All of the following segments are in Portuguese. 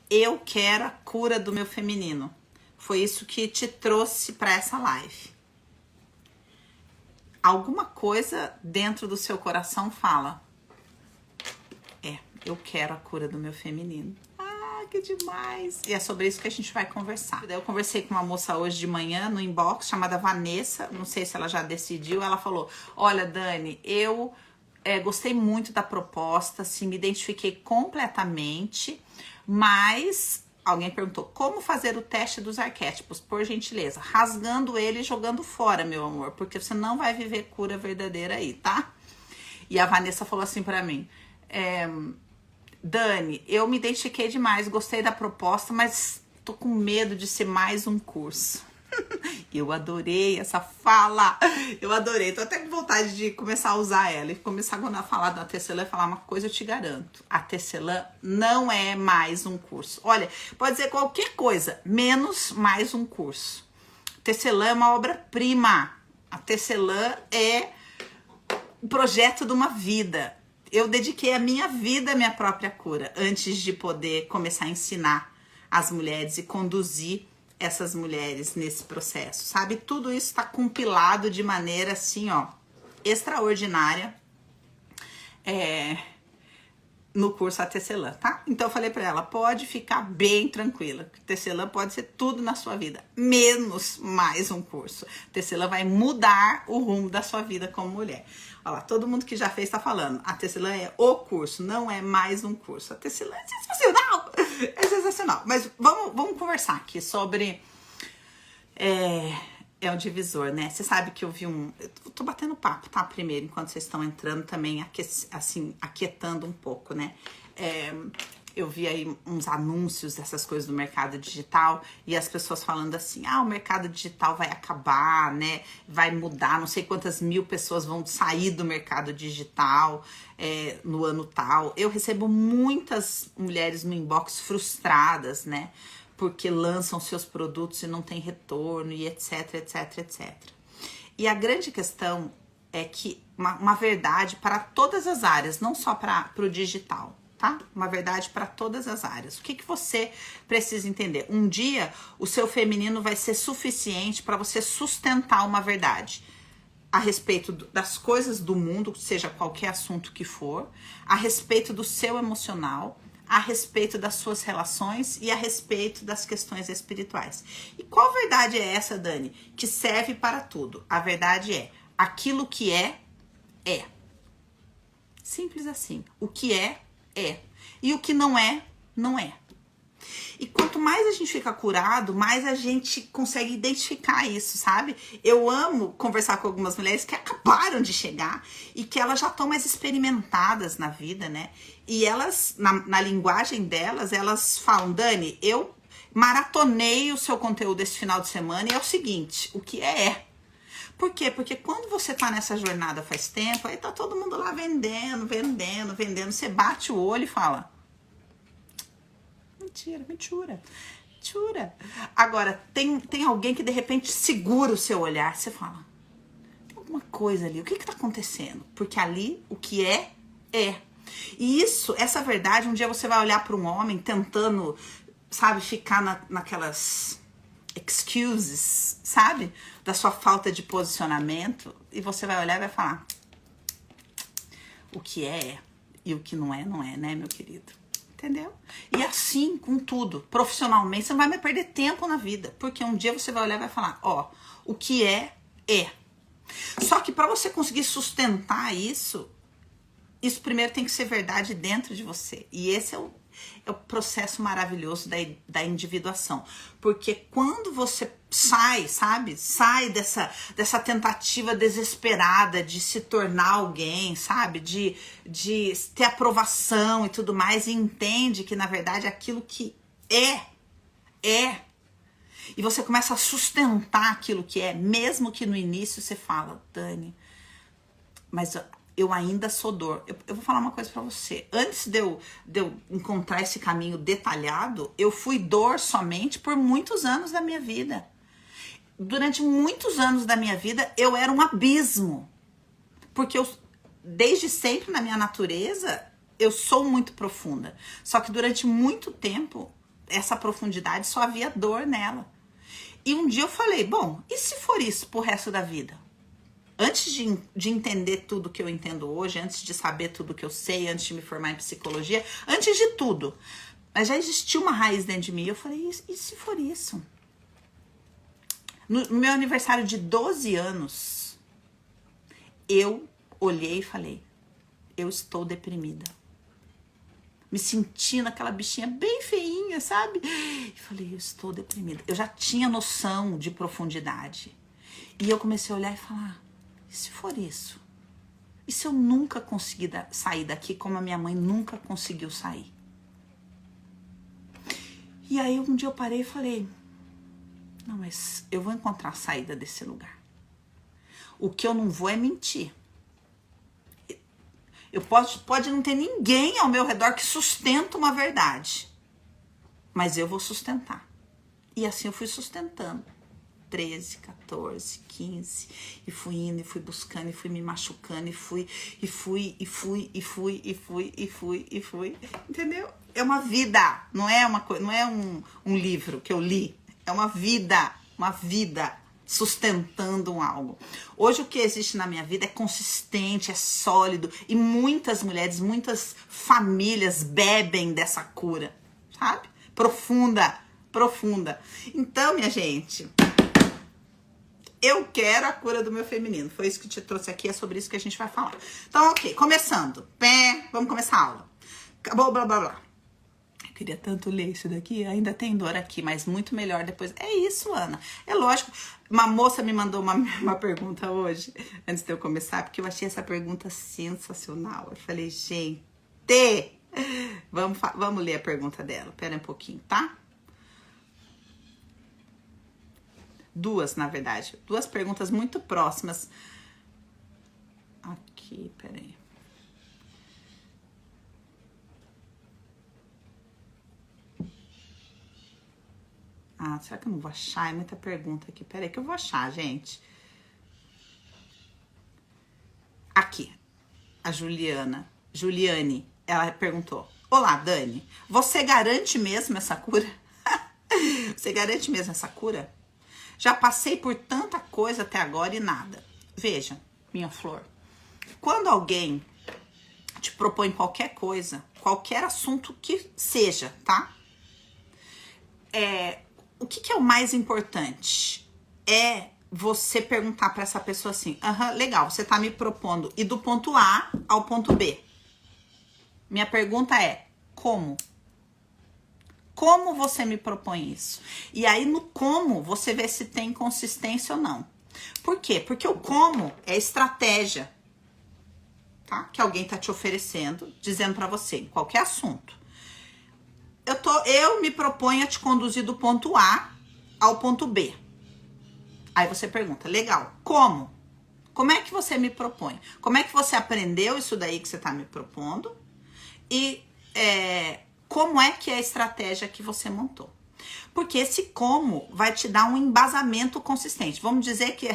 eu quero a cura do meu feminino. Foi isso que te trouxe para essa live. Alguma coisa dentro do seu coração fala: eu quero a cura do meu feminino. Ah, que demais! E é sobre isso que a gente vai conversar. Eu conversei com uma moça hoje de manhã no inbox, chamada Vanessa, não sei se ela já decidiu. Ela falou: olha, Dani, eu gostei muito da proposta, assim, me identifiquei completamente, mas alguém perguntou: como fazer o teste dos arquétipos? Por gentileza, rasgando ele e jogando fora, meu amor, porque você não vai viver cura verdadeira aí, tá? E a Vanessa falou assim pra mim: Dani, eu me identifiquei demais, gostei da proposta, mas tô com medo de ser mais um curso. Eu adorei essa fala, eu adorei, tô até com vontade de começar a usar ela e começar quando eu falar da tecelã e falar uma coisa, eu te garanto: a tecelã não é mais um curso. Olha, pode dizer qualquer coisa, menos mais um curso. Tecelã é uma obra-prima, a tecelã é o projeto de uma vida. Eu dediquei a minha vida à minha própria cura antes de poder começar a ensinar as mulheres e conduzir essas mulheres nesse processo, sabe? Tudo isso está compilado de maneira assim, ó, extraordinária no curso A Tecelã, tá? Então eu falei pra ela: pode ficar bem tranquila, tecelã pode ser tudo na sua vida, menos mais um curso. Tecelã vai mudar o rumo da sua vida como mulher. Olha lá, todo mundo que já fez tá falando: a tecelã é o curso, não é mais um curso. A tecelã é sensacional, é sensacional. Mas vamos conversar aqui sobre o divisor, né? Você sabe que eu vi eu tô batendo papo, tá? Primeiro, enquanto vocês estão entrando também, aquietando um pouco, né? Eu vi aí uns anúncios dessas coisas do mercado digital e as pessoas falando assim: o mercado digital vai acabar, né? Vai mudar, não sei quantas mil pessoas vão sair do mercado digital no ano tal. Eu recebo muitas mulheres no inbox frustradas, né? Porque lançam seus produtos e não tem retorno e etc, etc, etc. E a grande questão é que uma verdade para todas as áreas, não só para o digital, tá? Uma verdade para todas as áreas. O que você precisa entender? Um dia o seu feminino vai ser suficiente para você sustentar uma verdade a respeito das coisas do mundo, seja qualquer assunto que for, a respeito do seu emocional, a respeito das suas relações e a respeito das questões espirituais. E qual verdade é essa, Dani? Que serve para tudo. A verdade é: aquilo que é, é. Simples assim. O que é, é. E o que não é, não é. E quanto mais a gente fica curado, mais a gente consegue identificar isso, sabe? Eu amo conversar com algumas mulheres que acabaram de chegar e que elas já estão mais experimentadas na vida, né? E elas, na linguagem delas, elas falam: Dani, eu maratonei o seu conteúdo esse final de semana e é o seguinte: o que é. Por quê? Porque quando você tá nessa jornada faz tempo, aí tá todo mundo lá vendendo. Você bate o olho e fala: mentira. Agora, tem alguém que de repente segura o seu olhar. Você fala: tem alguma coisa ali, o que tá acontecendo? Porque ali, o que é, é. E essa verdade, um dia você vai olhar para um homem tentando, sabe, ficar naquelas excuses, sabe? Da sua falta de posicionamento. E você vai olhar e vai falar: o que é, e o que não é, né, meu querido? Entendeu? E assim com tudo, profissionalmente, você não vai mais perder tempo na vida, porque um dia você vai olhar e vai falar: o que é, é. Só que para você conseguir sustentar isso primeiro tem que ser verdade dentro de você. E esse é o processo maravilhoso da individuação. Porque quando você sai dessa tentativa desesperada de se tornar alguém, sabe? De ter aprovação e tudo mais, e entende que, na verdade, aquilo que é. E você começa a sustentar aquilo que é, mesmo que no início você fala: Dani, mas eu ainda sou dor. Eu vou falar uma coisa pra você. Antes de eu encontrar esse caminho detalhado, eu fui dor somente por muitos anos da minha vida. Durante muitos anos da minha vida, eu era um abismo. Porque desde sempre, na minha natureza, eu sou muito profunda. Só que durante muito tempo, essa profundidade, só havia dor nela. E um dia eu falei, bom, e se for isso pro resto da vida? Antes de entender tudo que eu entendo hoje, antes de saber tudo que eu sei, antes de me formar em psicologia, antes de tudo, mas já existia uma raiz dentro de mim. Eu falei, e se for isso? No meu aniversário de 12 anos, eu olhei e falei, eu estou deprimida. Me sentindo aquela bichinha bem feinha, sabe? E falei, eu estou deprimida. Eu já tinha noção de profundidade. E eu comecei a olhar e falar, e se for isso? E se eu nunca conseguir sair daqui como a minha mãe nunca conseguiu sair? E aí um dia eu parei e falei, não, mas eu vou encontrar a saída desse lugar. O que eu não vou é mentir. Pode não ter ninguém ao meu redor que sustenta uma verdade. Mas eu vou sustentar. E assim eu fui sustentando. 13, 14, 15. E fui indo, e fui buscando, e fui me machucando, e fui. Entendeu? É uma vida. Não é uma coisa, não é um livro que eu li. É uma vida. Uma vida sustentando algo. Hoje o que existe na minha vida é consistente, é sólido. E muitas mulheres, muitas famílias bebem dessa cura. Sabe? Profunda. Profunda. Então, minha gente, eu quero a cura do meu feminino. Foi isso que te trouxe aqui, é sobre isso que a gente vai falar. Então, ok, começando. Vamos começar a aula. Acabou, blá, blá, blá. Eu queria tanto ler isso daqui, ainda tem dor aqui, mas muito melhor depois. É isso, Ana. É lógico. Uma moça me mandou uma pergunta hoje, antes de eu começar, porque eu achei essa pergunta sensacional. Eu falei, gente, vamos ler a pergunta dela. Pera um pouquinho, tá? Duas, na verdade. Duas perguntas muito próximas. Aqui, peraí. Ah, será que eu não vou achar? É muita pergunta aqui. Peraí que eu vou achar, gente. Aqui. A Juliane, ela perguntou. Olá, Dani. Você garante mesmo essa cura? Você garante mesmo essa cura? Já passei por tanta coisa até agora e nada. Veja, minha flor. Quando alguém te propõe qualquer coisa, qualquer assunto que seja, tá? O que é o mais importante? É você perguntar para essa pessoa assim, legal, você tá me propondo ir do ponto A ao ponto B. Minha pergunta é, como? Como você me propõe isso? E aí no como você vê se tem consistência ou não. Por quê? Porque o como é estratégia, tá? Que alguém tá te oferecendo, dizendo para você, em qualquer assunto. Eu me proponho a te conduzir do ponto A ao ponto B. Aí você pergunta, legal, como? Como é que você me propõe? Como é que você aprendeu isso daí que você tá me propondo? E como é que é a estratégia que você montou? Porque esse como vai te dar um embasamento consistente. Vamos dizer que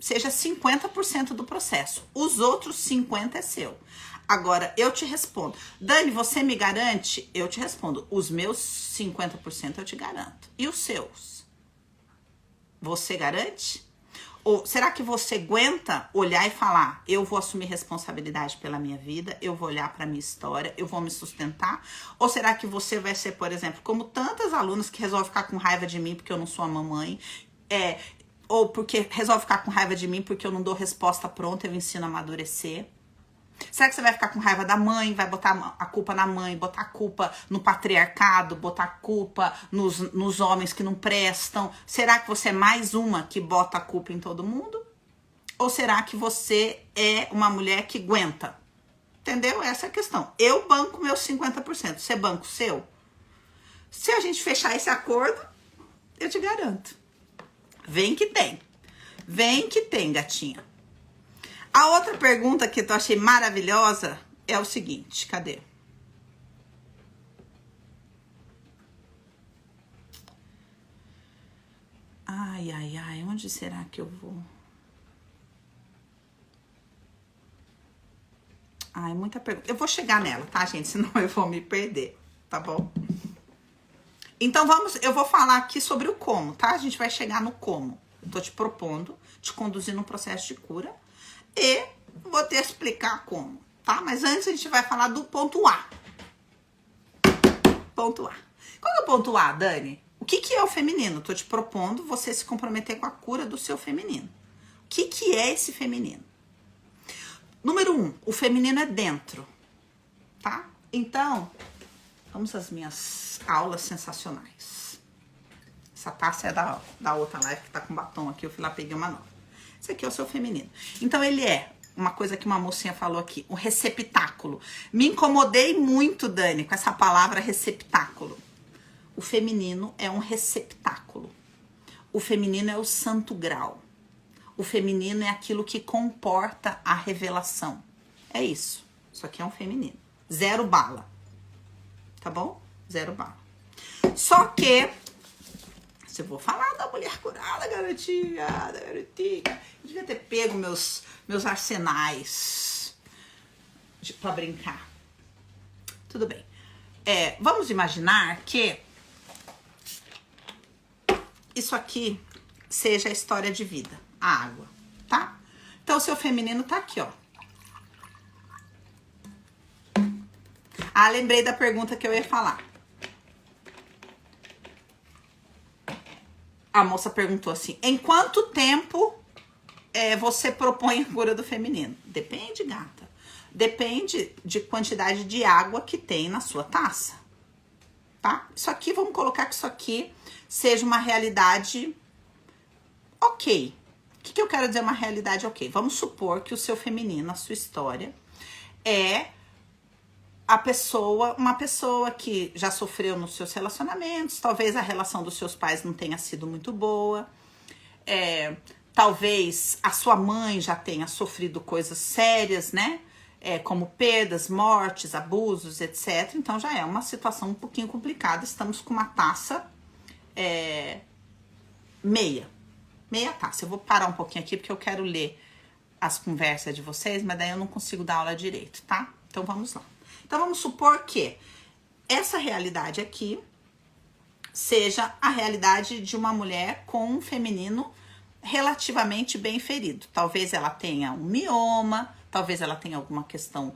seja 50% do processo. Os outros 50% é seu. Agora, eu te respondo. Dani, você me garante? Eu te respondo. Os meus 50% eu te garanto. E os seus? Você garante? Ou será que você aguenta olhar e falar, eu vou assumir responsabilidade pela minha vida, eu vou olhar para minha história, eu vou me sustentar? Ou será que você vai ser, por exemplo, como tantas alunas que resolvem ficar com raiva de mim porque eu não sou a mamãe, ou porque resolve ficar com raiva de mim porque eu não dou resposta pronta, eu ensino a amadurecer? Será que você vai ficar com raiva da mãe, vai botar a culpa na mãe, botar a culpa no patriarcado, botar a culpa nos homens que não prestam? Será que você é mais uma que bota a culpa em todo mundo? Ou será que você é uma mulher que aguenta? Entendeu? Essa é a questão. Eu banco meus 50%. Você banca o seu? Se a gente fechar esse acordo, eu te garanto. Vem que tem. Vem que tem, gatinha. A outra pergunta que eu achei maravilhosa é o seguinte, cadê? Ai, onde será que eu vou? Ai, muita pergunta. Eu vou chegar nela, tá, gente? Senão eu vou me perder, tá bom? Então eu vou falar aqui sobre o como, tá? A gente vai chegar no como. Eu tô te propondo, te conduzir num processo de cura e vou te explicar como, tá? Mas antes a gente vai falar do ponto A. Ponto A. Qual é o ponto A, Dani? O que é o feminino? Tô te propondo você se comprometer com a cura do seu feminino. O que é esse feminino? Número 1, o feminino é dentro, tá? Então, vamos às minhas aulas sensacionais. Essa taça é da outra live que tá com batom aqui, eu fui lá, peguei uma nova. Esse aqui é o seu feminino. Então, ele é uma coisa que uma mocinha falou aqui, um receptáculo. Me incomodei muito, Dani, com essa palavra receptáculo. O feminino é um receptáculo. O feminino é o santo grau. O feminino é aquilo que comporta a revelação. É isso. Isso aqui é um feminino. 0 bala. Tá bom? 0 bala. Só que, se eu vou falar da mulher curada, garotinha, eu devia ter pego meus arsenais pra brincar. Tudo bem. Vamos imaginar que isso aqui seja a história de vida, a água, tá? Então, o seu feminino tá aqui, ó. Ah, lembrei da pergunta que eu ia falar. A moça perguntou assim, em quanto tempo você propõe a cura do feminino? Depende, gata. Depende de quantidade de água que tem na sua taça, tá? Isso aqui, vamos colocar que isso aqui seja uma realidade ok. O que eu quero dizer uma realidade ok? Vamos supor que o seu feminino, a sua história, é uma pessoa que já sofreu nos seus relacionamentos, talvez a relação dos seus pais não tenha sido muito boa, talvez a sua mãe já tenha sofrido coisas sérias, né? Como perdas, mortes, abusos, etc. Então já é uma situação um pouquinho complicada. Estamos com uma taça meia taça. Eu vou parar um pouquinho aqui porque eu quero ler as conversas de vocês, mas daí eu não consigo dar aula direito, tá? Então vamos lá. Então vamos supor que essa realidade aqui seja a realidade de uma mulher com um feminino relativamente bem ferido. Talvez ela tenha um mioma, talvez ela tenha alguma questão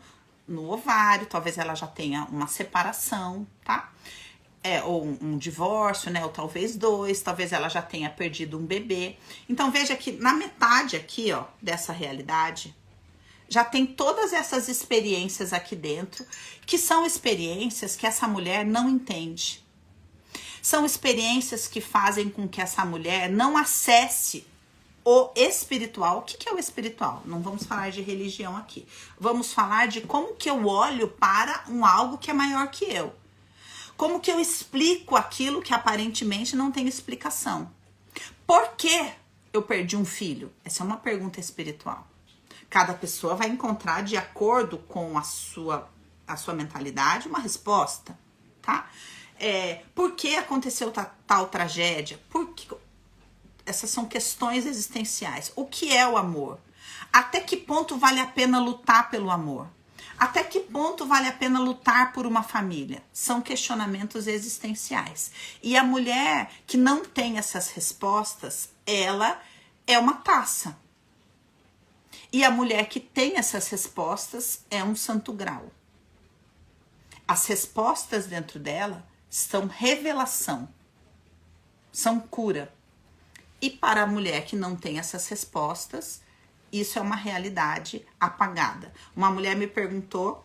no ovário, talvez ela já tenha uma separação, tá? Ou um divórcio, né? Ou talvez 2, talvez ela já tenha perdido um bebê. Então veja que na metade aqui, ó, dessa realidade, já tem todas essas experiências aqui dentro, que são experiências que essa mulher não entende. São experiências que fazem com que essa mulher não acesse o espiritual. O que é o espiritual? Não vamos falar de religião aqui. Vamos falar de como que eu olho para algo que é maior que eu. Como que eu explico aquilo que aparentemente não tem explicação? Por que eu perdi um filho? Essa é uma pergunta espiritual. Cada pessoa vai encontrar, de acordo com a sua mentalidade, uma resposta, tá? Por que aconteceu tal tragédia? Essas são questões existenciais. O que é o amor? Até que ponto vale a pena lutar pelo amor? Até que ponto vale a pena lutar por uma família? São questionamentos existenciais. E a mulher que não tem essas respostas, ela é uma taça. E a mulher que tem essas respostas é um santo grau. As respostas dentro dela são revelação, são cura. E para a mulher que não tem essas respostas, isso é uma realidade apagada. Uma mulher me perguntou,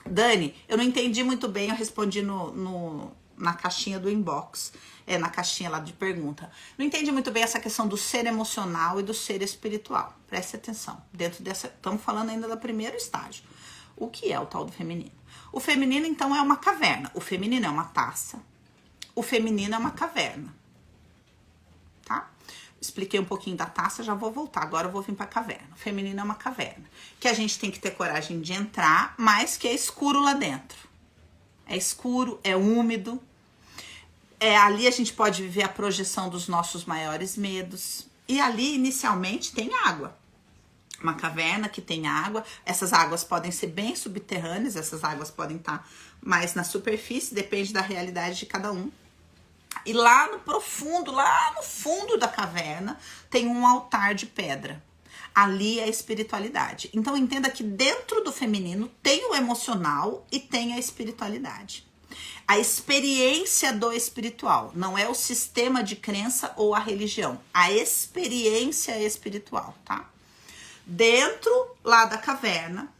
Dani, eu não entendi muito bem, eu respondi na caixinha do inbox, na caixinha lá de pergunta. Não entendi muito bem essa questão do ser emocional e do ser espiritual. Preste atenção. Estamos falando ainda do primeiro estágio. O que é o tal do feminino? O feminino, então, é uma caverna. O feminino é uma taça. O feminino é uma caverna. Tá? Expliquei um pouquinho da taça, já vou voltar. Agora eu vou vir para a caverna. O feminino é uma caverna. Que a gente tem que ter coragem de entrar, mas que é escuro lá dentro. É escuro, é úmido. Ali a gente pode viver a projeção dos nossos maiores medos. E ali, inicialmente, tem água. Uma caverna que tem água. Essas águas podem ser bem subterrâneas, essas águas podem estar mais na superfície, depende da realidade de cada um. E lá no fundo da caverna, tem um altar de pedra. Ali é a espiritualidade. Então entenda que dentro do feminino tem o emocional e tem a espiritualidade. A experiência do espiritual, não é o sistema de crença ou a religião. A experiência espiritual, tá? Dentro lá da caverna,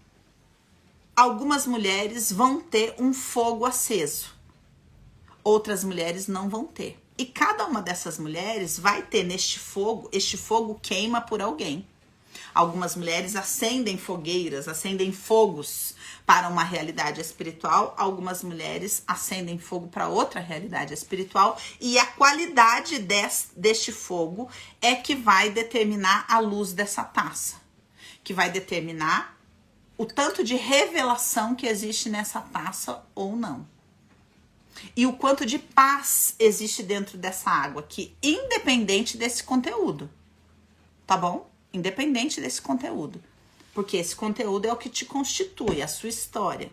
algumas mulheres vão ter um fogo aceso. Outras mulheres não vão ter. E cada uma dessas mulheres vai ter neste fogo, este fogo queima por alguém. Algumas mulheres acendem fogueiras, acendem fogos para uma realidade espiritual. Algumas mulheres acendem fogo para outra realidade espiritual. E a qualidade deste fogo é que vai determinar a luz dessa taça. Que vai determinar o tanto de revelação que existe nessa taça ou não. E o quanto de paz existe dentro dessa água, que independente desse conteúdo, tá bom? Independente desse conteúdo. Porque esse conteúdo é o que te constitui, a sua história.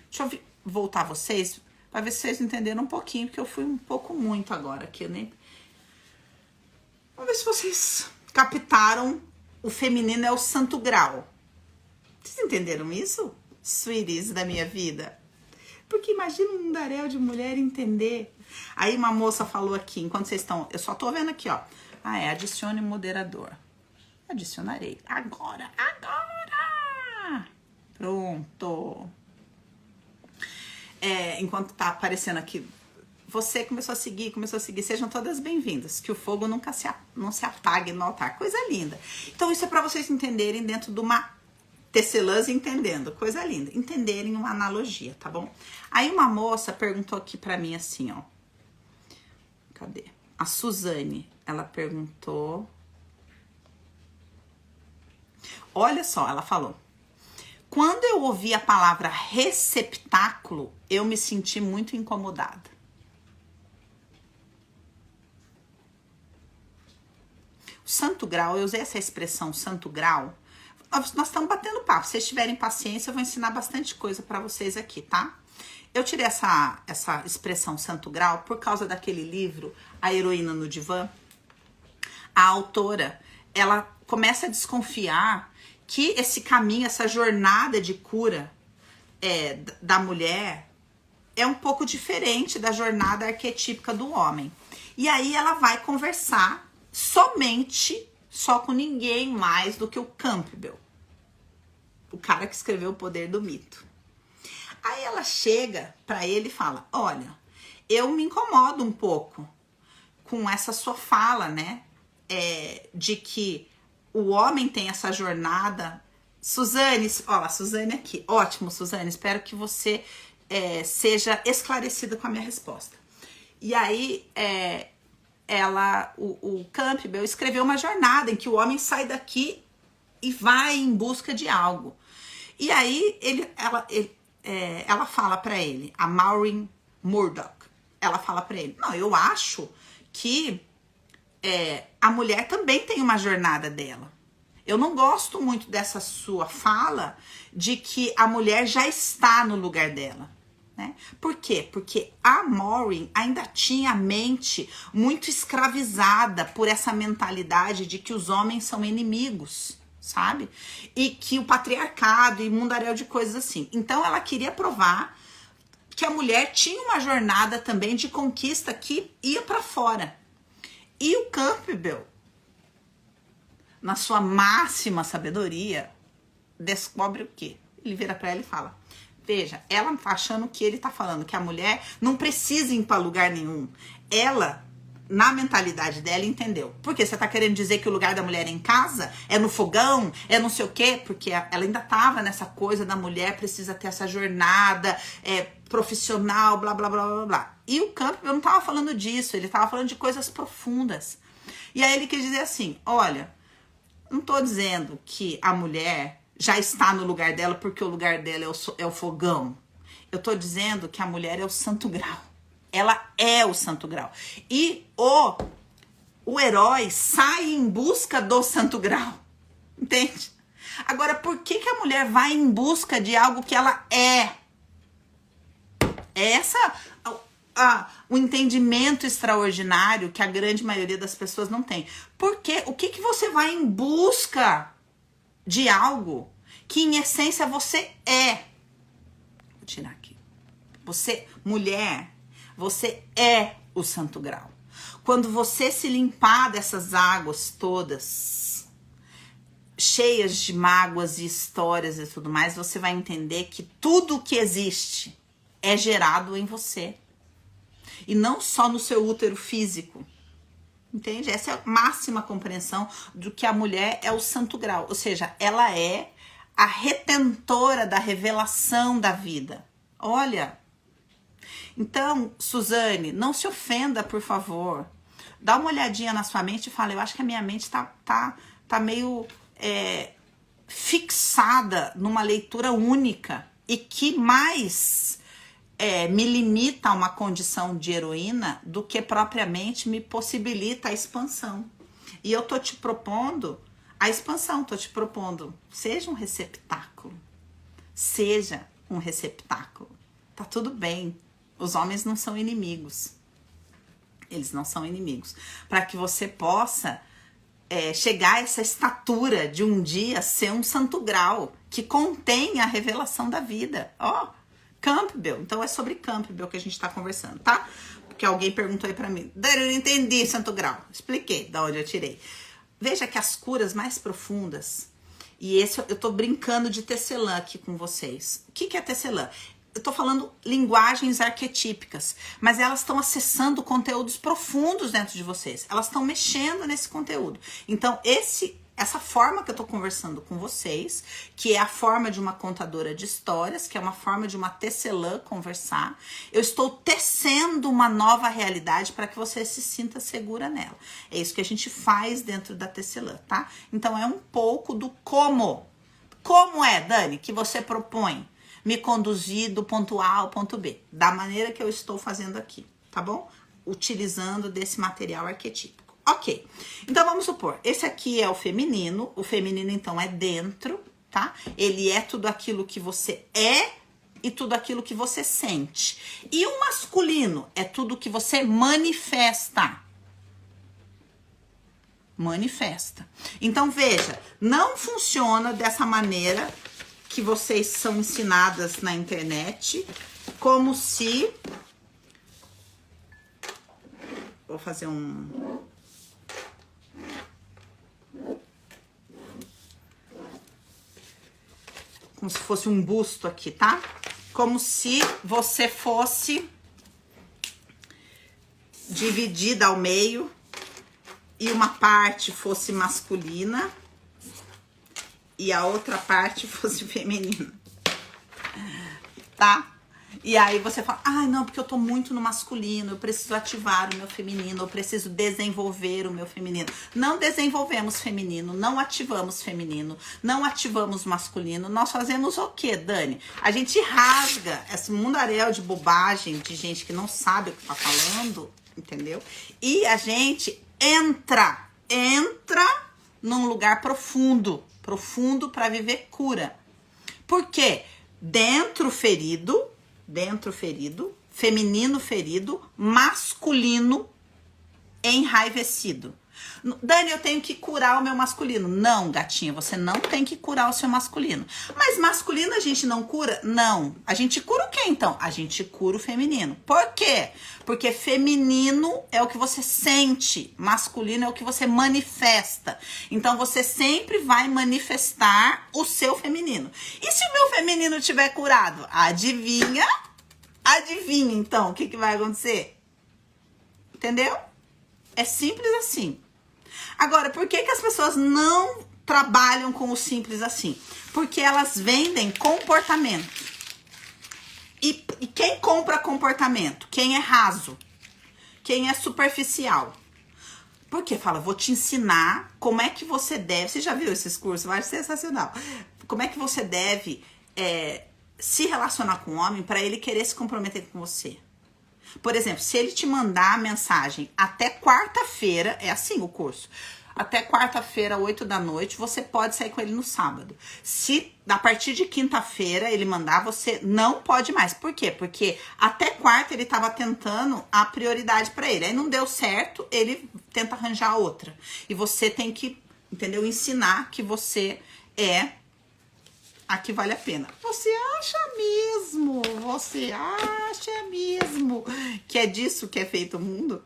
Deixa eu voltar vocês, para ver se vocês entenderam um pouquinho, porque eu fui um pouco muito agora aqui, né? Vamos ver se vocês captaram o feminino é o santo grau. Vocês entenderam isso? Sweeties da minha vida. Porque imagina um mundaréu de mulher entender. Aí uma moça falou aqui, enquanto vocês estão... Eu só tô vendo aqui, ó. Adicione moderador. Adicionarei. Agora. Pronto. Enquanto tá aparecendo aqui, você começou a seguir. Sejam todas bem-vindas. Que o fogo nunca não se apague no altar. Coisa linda. Então isso é para vocês entenderem dentro de uma tecelãs entendendo. Coisa linda. Entenderem uma analogia, tá bom? Aí uma moça perguntou aqui pra mim assim, ó. Cadê? A Suzane, ela perguntou... Olha só, ela falou. Quando eu ouvi a palavra receptáculo, eu me senti muito incomodada. O santo grau, eu usei essa expressão santo grau. Nós estamos batendo papo. Se vocês tiverem paciência, eu vou ensinar bastante coisa para vocês aqui, tá? Eu tirei essa expressão santo grau por causa daquele livro, A Heroína no Divã. A autora, ela começa a desconfiar que esse caminho, essa jornada de cura da mulher é um pouco diferente da jornada arquetípica do homem. E aí ela vai conversar só com ninguém mais do que o Campbell, o cara que escreveu O Poder do Mito. Aí ela chega para ele e fala, olha, eu me incomodo um pouco com essa sua fala, né? De que o homem tem essa jornada. Suzane, olha, Suzane aqui. Ótimo, Suzane, espero que você seja esclarecida com a minha resposta. E aí, o Campbell escreveu uma jornada em que o homem sai daqui e vai em busca de algo. E aí, ela fala para ele, a Maureen Murdoch, ela fala para ele, não, eu acho que a mulher também tem uma jornada dela. Eu não gosto muito dessa sua fala de que a mulher já está no lugar dela. Né? Por quê? Porque a Maureen ainda tinha a mente muito escravizada por essa mentalidade de que os homens são inimigos, sabe? E que o patriarcado e mundaréu de coisas assim. Então ela queria provar que a mulher tinha uma jornada também de conquista que ia para fora. E o Campbell, na sua máxima sabedoria, descobre o quê? Ele vira para ela e fala, veja, ela tá achando que ele tá falando que a mulher não precisa ir para lugar nenhum. Ela, na mentalidade dela, entendeu. Porque você tá querendo dizer que o lugar da mulher é em casa? É no fogão? É não sei o quê? Porque ela ainda tava nessa coisa da mulher precisa ter essa jornada profissional, blá, blá, blá, blá, blá. E o Campbell não tava falando disso, ele tava falando de coisas profundas. E aí ele quis dizer assim, olha, não tô dizendo que a mulher já está no lugar dela porque o lugar dela é o fogão. Eu tô dizendo que a mulher é o santo grau. Ela é o santo grau. E o herói sai em busca do santo grau. Entende? Agora, por que a mulher vai em busca de algo que ela é? um entendimento extraordinário que a grande maioria das pessoas não tem. Porque o que você vai em busca de algo que em essência você é? Vou tirar aqui. Você, mulher, você é o santo grau. Quando você se limpar dessas águas todas, cheias de mágoas e histórias e tudo mais, você vai entender que tudo que existe é gerado em você. E não só no seu útero físico. Entende? Essa é a máxima compreensão do que a mulher é o santo grau. Ou seja, ela é a retentora da revelação da vida. Olha. Então, Suzane, não se ofenda, por favor. Dá uma olhadinha na sua mente e fala, eu acho que a minha mente tá meio fixada numa leitura única. E que mais me limita a uma condição de heroína do que propriamente me possibilita a expansão. E eu tô te propondo a expansão, tô te propondo, seja um receptáculo. Seja um receptáculo. Tá tudo bem. Os homens não são inimigos. Eles não são inimigos. Para que você possa chegar a essa estatura de um dia ser um santo grau que contém a revelação da vida. Ó, Campbell. Então é sobre Campbell que a gente tá conversando, tá? Porque alguém perguntou aí pra mim. Eu não entendi santo grau. Expliquei da onde eu tirei. Veja que as curas mais profundas, e esse eu tô brincando de tecelã aqui com vocês. O que é tecelã? Eu tô falando linguagens arquetípicas, mas elas estão acessando conteúdos profundos dentro de vocês. Elas estão mexendo nesse conteúdo. Então, essa forma que eu tô conversando com vocês, que é a forma de uma contadora de histórias, que é uma forma de uma tecelã conversar, eu estou tecendo uma nova realidade para que você se sinta segura nela. É isso que a gente faz dentro da tecelã, tá? Então, é um pouco do como. Como é, Dani, que você propõe me conduzir do ponto A ao ponto B, da maneira que eu estou fazendo aqui, tá bom? Utilizando desse material arquetípico. Ok, então vamos supor, esse aqui é o feminino então é dentro, tá? Ele é tudo aquilo que você é e tudo aquilo que você sente. E o masculino é tudo que você manifesta. Manifesta. Então veja, não funciona dessa maneira que vocês são ensinadas na internet, como se... Vou fazer como se fosse um busto aqui, tá? Como se você fosse dividida ao meio e uma parte fosse masculina e a outra parte fosse feminina, tá? E aí você fala, ai, não, porque eu tô muito no masculino, eu preciso ativar o meu feminino, eu preciso desenvolver o meu feminino. Não desenvolvemos feminino, não ativamos feminino, não ativamos masculino. Nós fazemos o quê, Dani? A gente rasga esse mundaréu de bobagem, de gente que não sabe o que tá falando, entendeu? E a gente entra num lugar profundo para viver cura. Por quê? Dentro ferido, feminino ferido, masculino enraivecido. Dani, eu tenho que curar o meu masculino. Não, gatinha, você não tem que curar o seu masculino. Mas masculino a gente não cura? Não. A gente cura o quê, então? A gente cura o feminino. Por quê? Porque feminino é o que você sente, masculino é o que você manifesta. Então, você sempre vai manifestar o seu feminino. E se o meu feminino estiver curado? Adivinha? Adivinha, então, o que vai acontecer? Entendeu? É simples assim. Agora, por que as pessoas não trabalham com o simples assim? Porque elas vendem comportamento. E quem compra comportamento? Quem é raso? Quem é superficial? Porque fala, vou te ensinar como é que você deve... Você já viu esses cursos? Eu acho sensacional. Como é que você deve se relacionar com o homem para ele querer se comprometer com você? Por exemplo, se ele te mandar a mensagem até quarta-feira, é assim o curso. até quarta-feira, 8 da noite, você pode sair com ele no sábado. Se a partir de quinta-feira ele mandar, você não pode mais. Por quê? Porque até quarta ele estava tentando a prioridade para ele. Aí não deu certo, ele tenta arranjar outra. E você tem que, entendeu? Ensinar que você é a que vale a pena. Você acha mesmo? Você acha mesmo que é disso que é feito o mundo?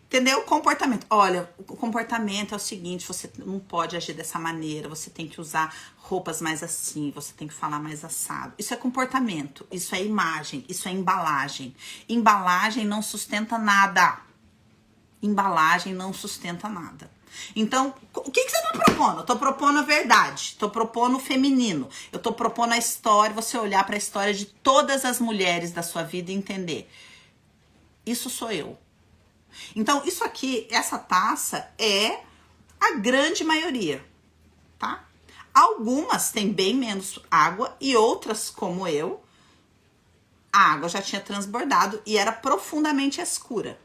Entendeu? Comportamento. Olha, o comportamento é o seguinte, você não pode agir dessa maneira, você tem que usar roupas mais assim, você tem que falar mais assado. Isso é comportamento, isso é imagem, isso é embalagem. Embalagem não sustenta nada. Embalagem não sustenta nada. Então, o que você tá propondo? Eu tô propondo a verdade, tô propondo o feminino, eu tô propondo a história, você olhar para a história de todas as mulheres da sua vida e entender. Isso sou eu. Então, isso aqui, essa taça é a grande maioria, tá? Algumas têm bem menos água e outras, como eu, a água já tinha transbordado e era profundamente escura.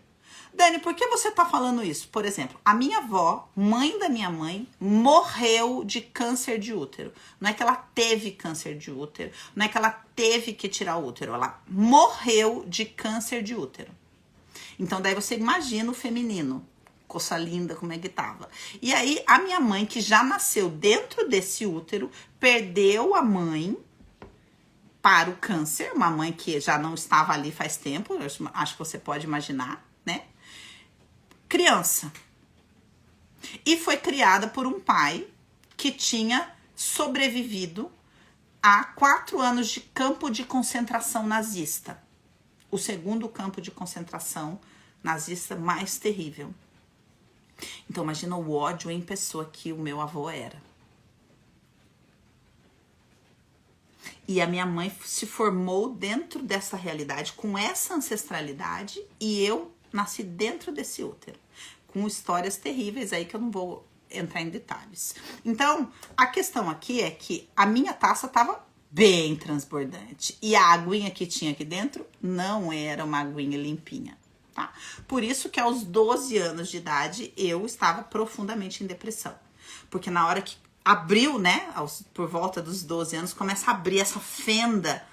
Dani, por que você tá falando isso? Por exemplo, a minha avó, mãe da minha mãe, morreu de câncer de útero. Não é que ela teve câncer de útero, não é que ela teve que tirar o útero, ela morreu de câncer de útero. Então, daí você imagina o feminino. Coisa linda, como é que tava. E aí, a minha mãe, que já nasceu dentro desse útero, perdeu a mãe para o câncer. Uma mãe que já não estava ali faz tempo, eu acho que você pode imaginar, né? Criança. E foi criada por um pai que tinha sobrevivido a 4 anos de campo de concentração nazista. O segundo campo de concentração nazista mais terrível. Então, imagina o ódio em pessoa que o meu avô era. E a minha mãe se formou dentro dessa realidade, com essa ancestralidade, e eu nasci dentro desse útero, com histórias terríveis aí que eu não vou entrar em detalhes. Então, a questão aqui é que a minha taça estava bem transbordante. E a aguinha que tinha aqui dentro não era uma aguinha limpinha, tá? Por isso que aos 12 anos de idade eu estava profundamente em depressão. Porque na hora que abriu, né, por volta dos 12 anos, começa a abrir essa fenda,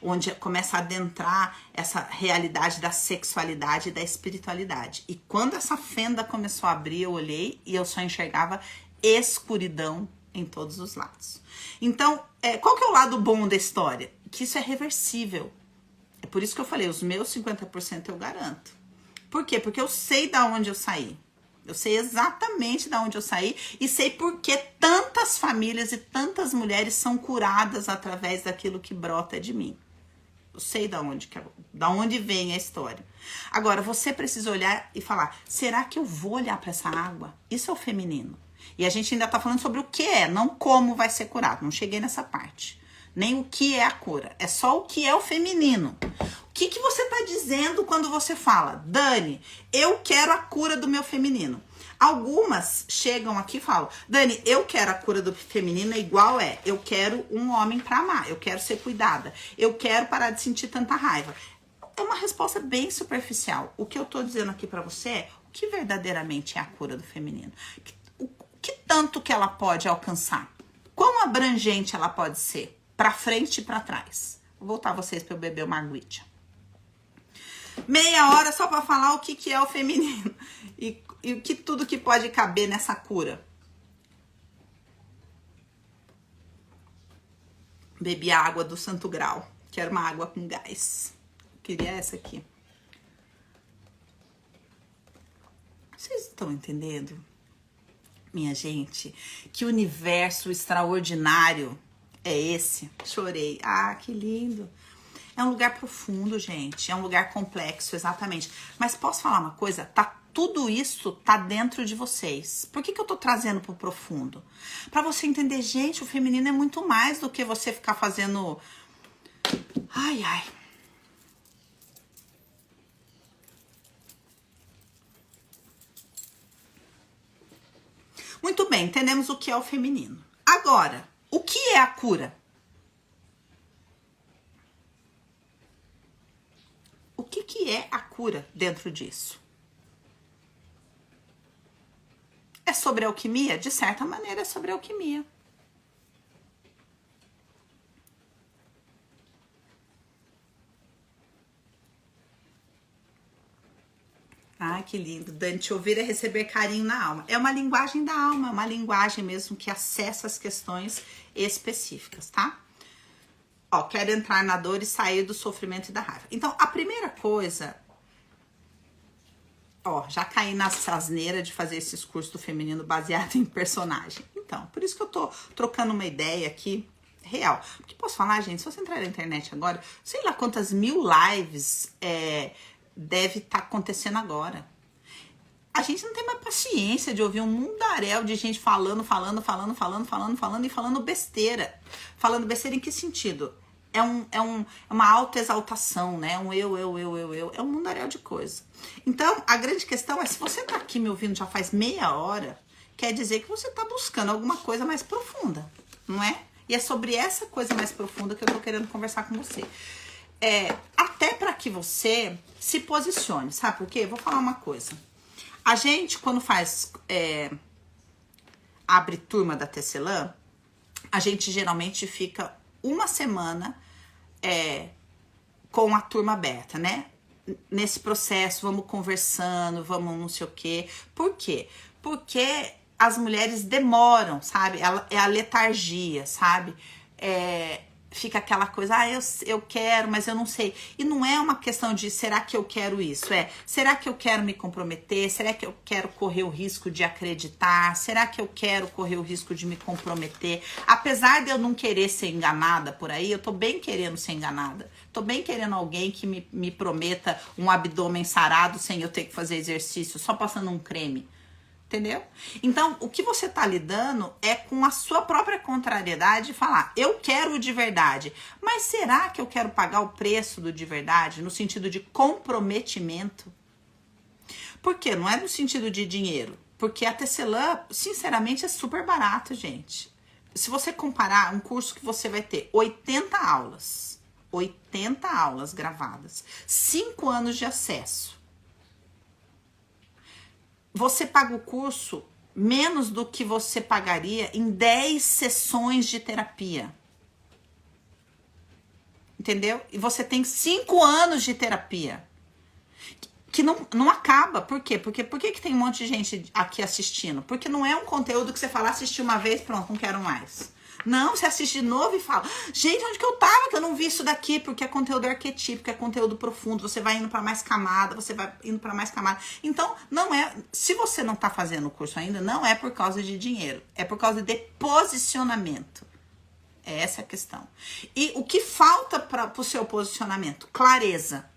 onde começa a adentrar essa realidade da sexualidade e da espiritualidade. E quando essa fenda começou a abrir, eu olhei e eu só enxergava escuridão em todos os lados. Então, qual que é o lado bom da história? Que isso é reversível. É por isso que eu falei, os meus 50% eu garanto. Por quê? Porque eu sei da onde eu saí. Eu sei exatamente da onde eu saí e sei por que tantas famílias e tantas mulheres são curadas através daquilo que brota de mim. Eu sei da onde vem a história. Agora, você precisa olhar e falar, será que eu vou olhar para essa água? Isso é o feminino. E a gente ainda tá falando sobre o que é, não como vai ser curado. Não cheguei nessa parte. Nem o que é a cura. É só o que é o feminino. O que você tá dizendo quando você fala, Dani, eu quero a cura do meu feminino? Algumas chegam aqui e falam, Dani, eu quero a cura do feminino igual eu quero um homem pra amar, eu quero ser cuidada, eu quero parar de sentir tanta raiva. É uma resposta bem superficial. O que eu tô dizendo aqui pra você é o que verdadeiramente é a cura do feminino. Que tanto que ela pode alcançar? Quão abrangente ela pode ser? Pra frente e pra trás. Vou voltar vocês pra eu beber uma aguinha. Meia hora só pra falar o que é o feminino. E o que tudo que pode caber nessa cura. Bebi a água do Santo Grau. Quero uma água com gás. Queria essa aqui. Vocês estão entendendo? Minha gente, que universo extraordinário é esse? Chorei. Ah, que lindo. É um lugar profundo, gente. É um lugar complexo, exatamente. Mas posso falar uma coisa? Tudo isso tá dentro de vocês. Por que eu tô trazendo pro profundo? Pra você entender, gente, o feminino é muito mais do que você ficar fazendo... Ai, ai. Muito bem, entendemos o que é o feminino. Agora, o que é a cura? O que é a cura dentro disso? É sobre alquimia? De certa maneira é sobre alquimia. Ai, que lindo. Dani, te ouvir é receber carinho na alma. É uma linguagem da alma, é uma linguagem mesmo que acessa as questões específicas, tá? Ó, quero entrar na dor e sair do sofrimento e da raiva. Então, a primeira coisa... Ó, já caí nas asneiras de fazer esses cursos do feminino baseado em personagem. Então, por isso que eu tô trocando uma ideia aqui real. Porque posso falar, gente, se você entrar na internet agora, sei lá quantas mil lives deve estar acontecendo agora. A gente não tem mais paciência de ouvir um mundaréu de gente falando e falando besteira. Falando besteira em que sentido? É uma autoexaltação, né? Um eu. É um mundaréu de coisa. Então, a grande questão é, se você tá aqui me ouvindo já faz meia hora, quer dizer que você tá buscando alguma coisa mais profunda, não é? E é sobre essa coisa mais profunda que eu tô querendo conversar com você. Até para que você se posicione, sabe por quê? Vou falar uma coisa. A gente, quando abre turma da Tecelã, a gente geralmente fica uma semana com a turma aberta, né? Nesse processo, vamos conversando, vamos não sei o quê. Por quê? Porque as mulheres demoram, sabe? É a letargia, sabe? Fica aquela coisa, eu quero, mas eu não sei. E não é uma questão de, será que eu quero isso? Será que eu quero me comprometer? Será que eu quero correr o risco de acreditar? Será que eu quero correr o risco de me comprometer? Apesar de eu não querer ser enganada por aí, eu tô bem querendo ser enganada. Tô bem querendo alguém que me prometa um abdômen sarado sem eu ter que fazer exercício, só passando um creme. Entendeu? Então, o que você tá lidando é com a sua própria contrariedade de falar, eu quero o de verdade, mas será que eu quero pagar o preço do de verdade no sentido de comprometimento? Por quê? Não é no sentido de dinheiro, porque a Tecelã, sinceramente, é super barato, gente. Se você comparar um curso que você vai ter 80 aulas gravadas, 5 anos de acesso, você paga o curso menos do que você pagaria em 10 sessões de terapia. Entendeu? E você tem 5 anos de terapia. Que não acaba. Por quê? Porque por que tem um monte de gente aqui assistindo? Porque não é um conteúdo que você fala, assisti uma vez, pronto, não quero mais. Não, você assiste de novo e fala, gente, onde que eu tava que eu não vi isso daqui? Porque é conteúdo arquetípico, é conteúdo profundo, você vai indo para mais camada, Então, não é, se você não tá fazendo o curso ainda, não é por causa de dinheiro, é por causa de posicionamento. É essa a questão. E o que falta para o seu posicionamento? Clareza.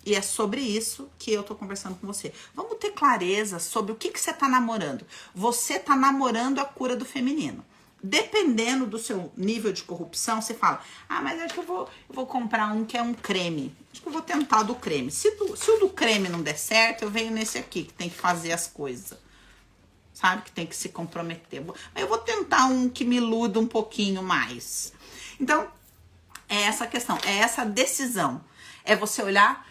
E é sobre isso que eu tô conversando com você. Vamos ter clareza sobre o que você tá namorando. Você tá namorando a cura do feminino. Dependendo do seu nível de corrupção, você fala, mas acho que eu vou comprar um que é um creme. Acho que eu vou tentar do creme. Se o do creme não der certo, eu venho nesse aqui, que tem que fazer as coisas. Sabe? Que tem que se comprometer. Eu vou tentar um que me iluda um pouquinho mais. Então, é essa questão, é essa decisão. É você olhar,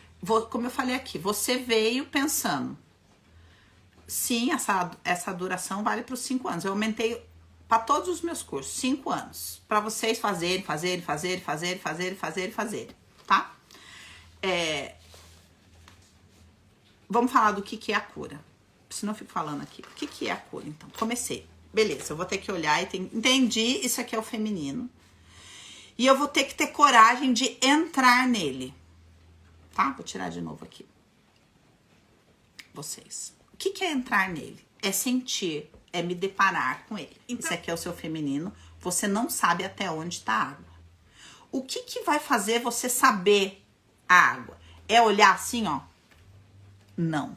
como eu falei aqui, você veio pensando, sim, essa duração vale para os 5 anos. Eu aumentei para todos os meus cursos, 5 anos. Para vocês fazerem, tá? Vamos falar do que é a cura. Senão eu fico falando aqui. O que é a cura, então? Comecei. Beleza, eu vou ter que olhar e entendi, isso aqui é o feminino. E eu vou ter que ter coragem de entrar nele. Tá? Vou tirar de novo aqui. Vocês. O que é entrar nele? É sentir, é me deparar com ele. Então, esse aqui é o seu feminino. Você não sabe até onde está a água. O que vai fazer você saber a água? É olhar assim, ó? Não.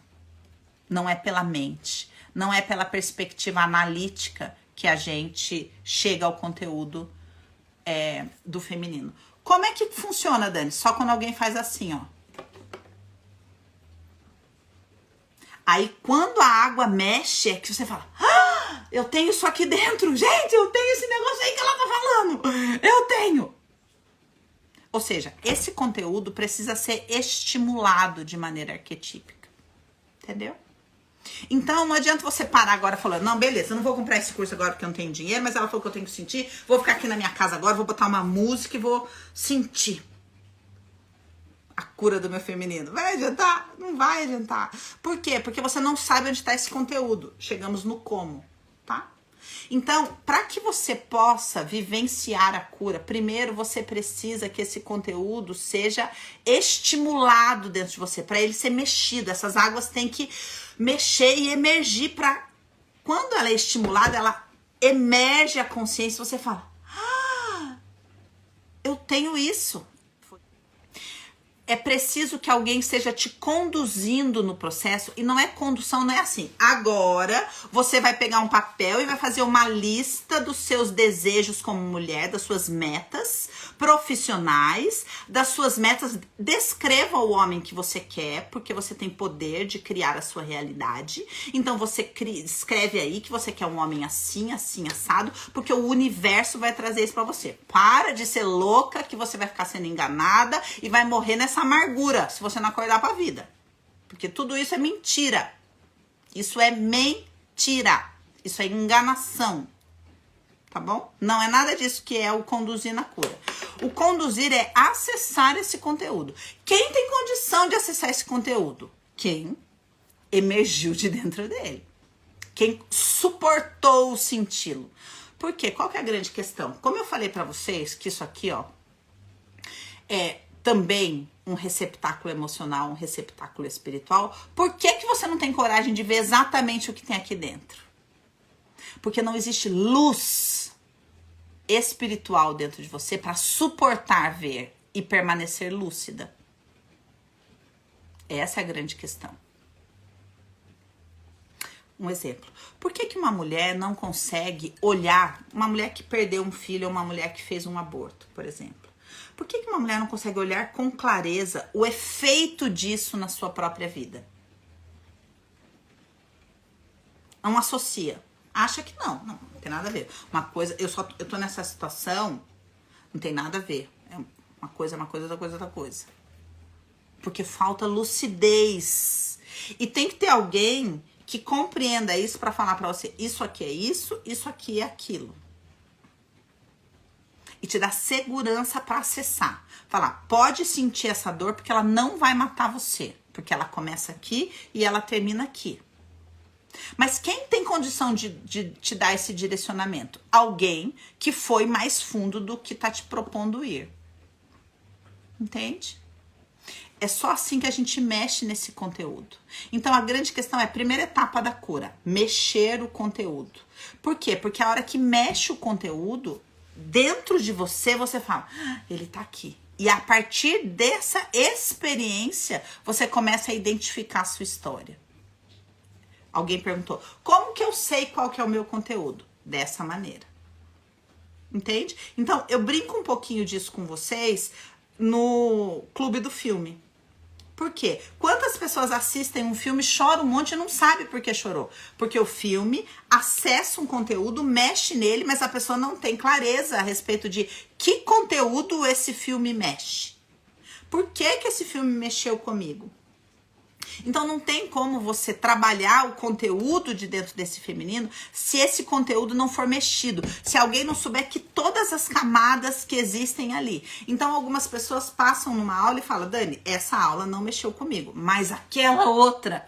Não é pela mente. Não é pela perspectiva analítica que a gente chega ao conteúdo do feminino. Como é que funciona, Dani? Só quando alguém faz assim, ó. Aí, quando a água mexe, é que você fala, eu tenho isso aqui dentro. Gente, eu tenho esse negócio aí que ela tá falando. Eu tenho. Ou seja, esse conteúdo precisa ser estimulado de maneira arquetípica. Entendeu? Então não adianta você parar agora falando, não, beleza, eu não vou comprar esse curso agora porque eu não tenho dinheiro, mas ela falou que eu tenho que sentir, vou ficar aqui na minha casa agora, vou botar uma música e vou sentir a cura do meu feminino. Vai adiantar? Não vai adiantar. Por quê? Porque você não sabe onde está esse conteúdo. Chegamos no como, tá? Então, para que você possa vivenciar a cura, primeiro você precisa que esse conteúdo seja estimulado dentro de você, para ele ser mexido. Essas águas têm que mexer e emergir para quando ela é estimulada, ela emerge a consciência, você fala: "Ah, eu tenho isso". É preciso que alguém esteja te conduzindo no processo, e não é condução, não é assim. Agora você vai pegar um papel e vai fazer uma lista dos seus desejos como mulher, das suas metas profissionais, das suas metas. Descreva o homem que você quer, porque você tem poder de criar a sua realidade. Então você escreve aí que você quer um homem assim, assim, assado, porque o universo vai trazer isso pra você. Para de ser louca que você vai ficar sendo enganada e vai morrer nessa amargura se você não acordar pra vida. Porque tudo isso é mentira. Isso é mentira. Isso é enganação. Tá bom? Não é nada disso que é o conduzir na cura. O conduzir é acessar esse conteúdo. Quem tem condição de acessar esse conteúdo? Quem emergiu de dentro dele. Quem suportou senti-lo. Por quê? Qual que é a grande questão? Como eu falei pra vocês que isso aqui, ó, é também um receptáculo emocional, um receptáculo espiritual, por que que você não tem coragem de ver exatamente o que tem aqui dentro? Porque não existe luz espiritual dentro de você para suportar ver e permanecer lúcida. Essa é a grande questão. Um exemplo. Por que que uma mulher não consegue olhar, uma mulher que perdeu um filho ou uma mulher que fez um aborto, por exemplo? Por que que uma mulher não consegue olhar com clareza o efeito disso na sua própria vida? Não associa. Acha que não tem nada a ver. Uma coisa, eu tô nessa situação, não tem nada a ver. É uma coisa, outra coisa, outra coisa. Porque falta lucidez. E tem que ter alguém que compreenda isso para falar para você, isso aqui é isso aqui é aquilo. E te dá segurança para acessar. Falar, pode sentir essa dor porque ela não vai matar você. Porque ela começa aqui e ela termina aqui. Mas quem tem condição de te dar esse direcionamento? Alguém que foi mais fundo do que tá te propondo ir. Entende? É só assim que a gente mexe nesse conteúdo. Então a grande questão é a primeira etapa da cura, mexer o conteúdo. Por quê? Porque a hora que mexe o conteúdo, dentro de você, você fala, ele tá aqui. E a partir dessa experiência, você começa a identificar a sua história. Alguém perguntou, como que eu sei qual que é o meu conteúdo? Dessa maneira. Entende? Então, eu brinco um pouquinho disso com vocês no Clube do Filme. Por quê? Quantas pessoas assistem um filme, choram um monte e não sabe por que chorou? Porque o filme acessa um conteúdo, mexe nele, mas a pessoa não tem clareza a respeito de que conteúdo esse filme mexe. Por que que esse filme mexeu comigo? Então não tem como você trabalhar o conteúdo de dentro desse feminino se esse conteúdo não for mexido, se alguém não souber que todas as camadas que existem ali. Então algumas pessoas passam numa aula e falam, Dani, essa aula não mexeu comigo, mas aquela outra,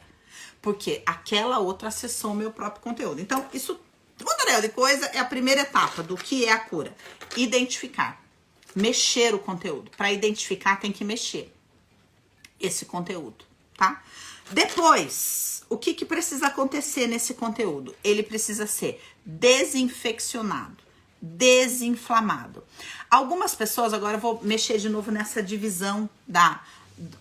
porque aquela outra acessou o meu próprio conteúdo. Então isso, tudo de coisa, é a primeira etapa do que é a cura. Identificar, mexer o conteúdo. Para identificar tem que mexer esse conteúdo. Tá? Depois, o que precisa acontecer nesse conteúdo? Ele precisa ser desinfeccionado, desinflamado. Algumas pessoas, agora eu vou mexer de novo nessa divisão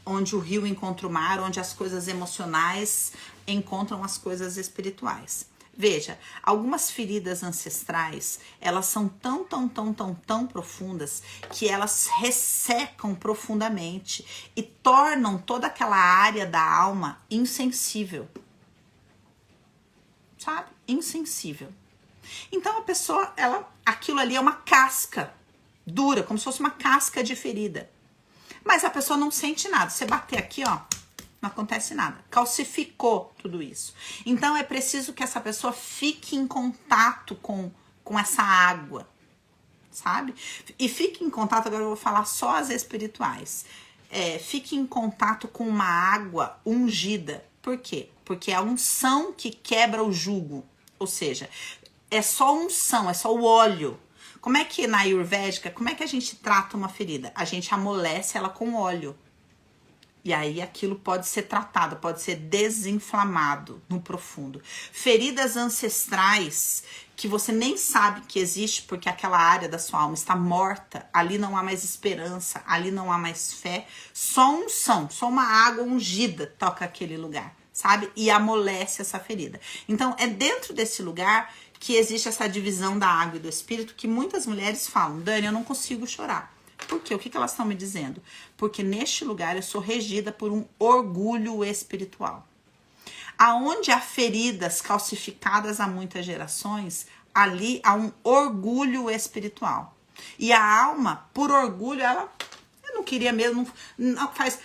onde o rio encontra o mar, onde as coisas emocionais encontram as coisas espirituais. Veja, algumas feridas ancestrais, elas são tão profundas que elas ressecam profundamente e tornam toda aquela área da alma insensível. Sabe? Insensível. Então a pessoa, aquilo ali é uma casca dura, como se fosse uma casca de ferida. Mas a pessoa não sente nada. Você bater aqui, ó, Não acontece nada. Calcificou tudo isso. Então é preciso que essa pessoa fique em contato com essa água, sabe? E fique em contato, agora eu vou falar só as espirituais. Fique em contato com uma água ungida. Por quê? Porque é a unção que quebra o jugo. Ou seja, é só unção, é só o óleo. Como é que na Ayurvédica, como é que a gente trata uma ferida? A gente amolece ela com óleo. E aí aquilo pode ser tratado, pode ser desinflamado no profundo. Feridas ancestrais que você nem sabe que existe porque aquela área da sua alma está morta, ali não há mais esperança, ali não há mais fé, só unção, só uma água ungida toca aquele lugar, sabe? E amolece essa ferida. Então é dentro desse lugar que existe essa divisão da água e do espírito que muitas mulheres falam: Dani, eu não consigo chorar. Por quê? O que elas estão me dizendo? Porque neste lugar eu sou regida por um orgulho espiritual. Aonde há feridas calcificadas há muitas gerações, ali há um orgulho espiritual. E a alma, por orgulho, eu não queria mesmo, não faz...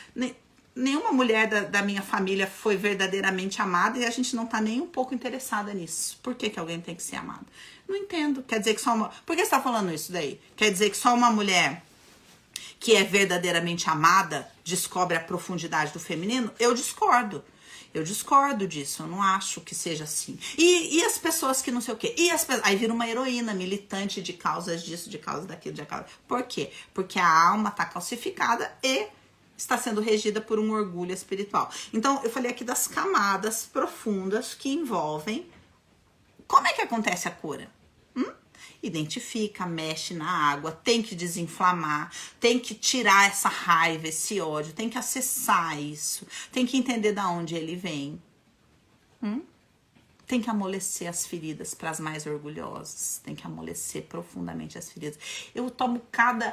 Nenhuma mulher da minha família foi verdadeiramente amada e a gente não tá nem um pouco interessada nisso. Por que alguém tem que ser amado? Não entendo. Quer dizer que só uma... Por que você tá falando isso daí? Quer dizer que só uma mulher que é verdadeiramente amada descobre a profundidade do feminino? Eu discordo. Eu discordo disso, eu não acho que seja assim. E as pessoas que não sei o quê? Aí vira uma heroína militante de causas disso, de causa daquilo, de causa... Por quê? Porque a alma tá calcificada e está sendo regida por um orgulho espiritual. Então, eu falei aqui das camadas profundas que envolvem... Como é que acontece a cura? Identifica, mexe na água, tem que desinflamar, tem que tirar essa raiva, esse ódio, tem que acessar isso, tem que entender de onde ele vem. Tem que amolecer as feridas para as mais orgulhosas, tem que amolecer profundamente as feridas. Eu tomo cada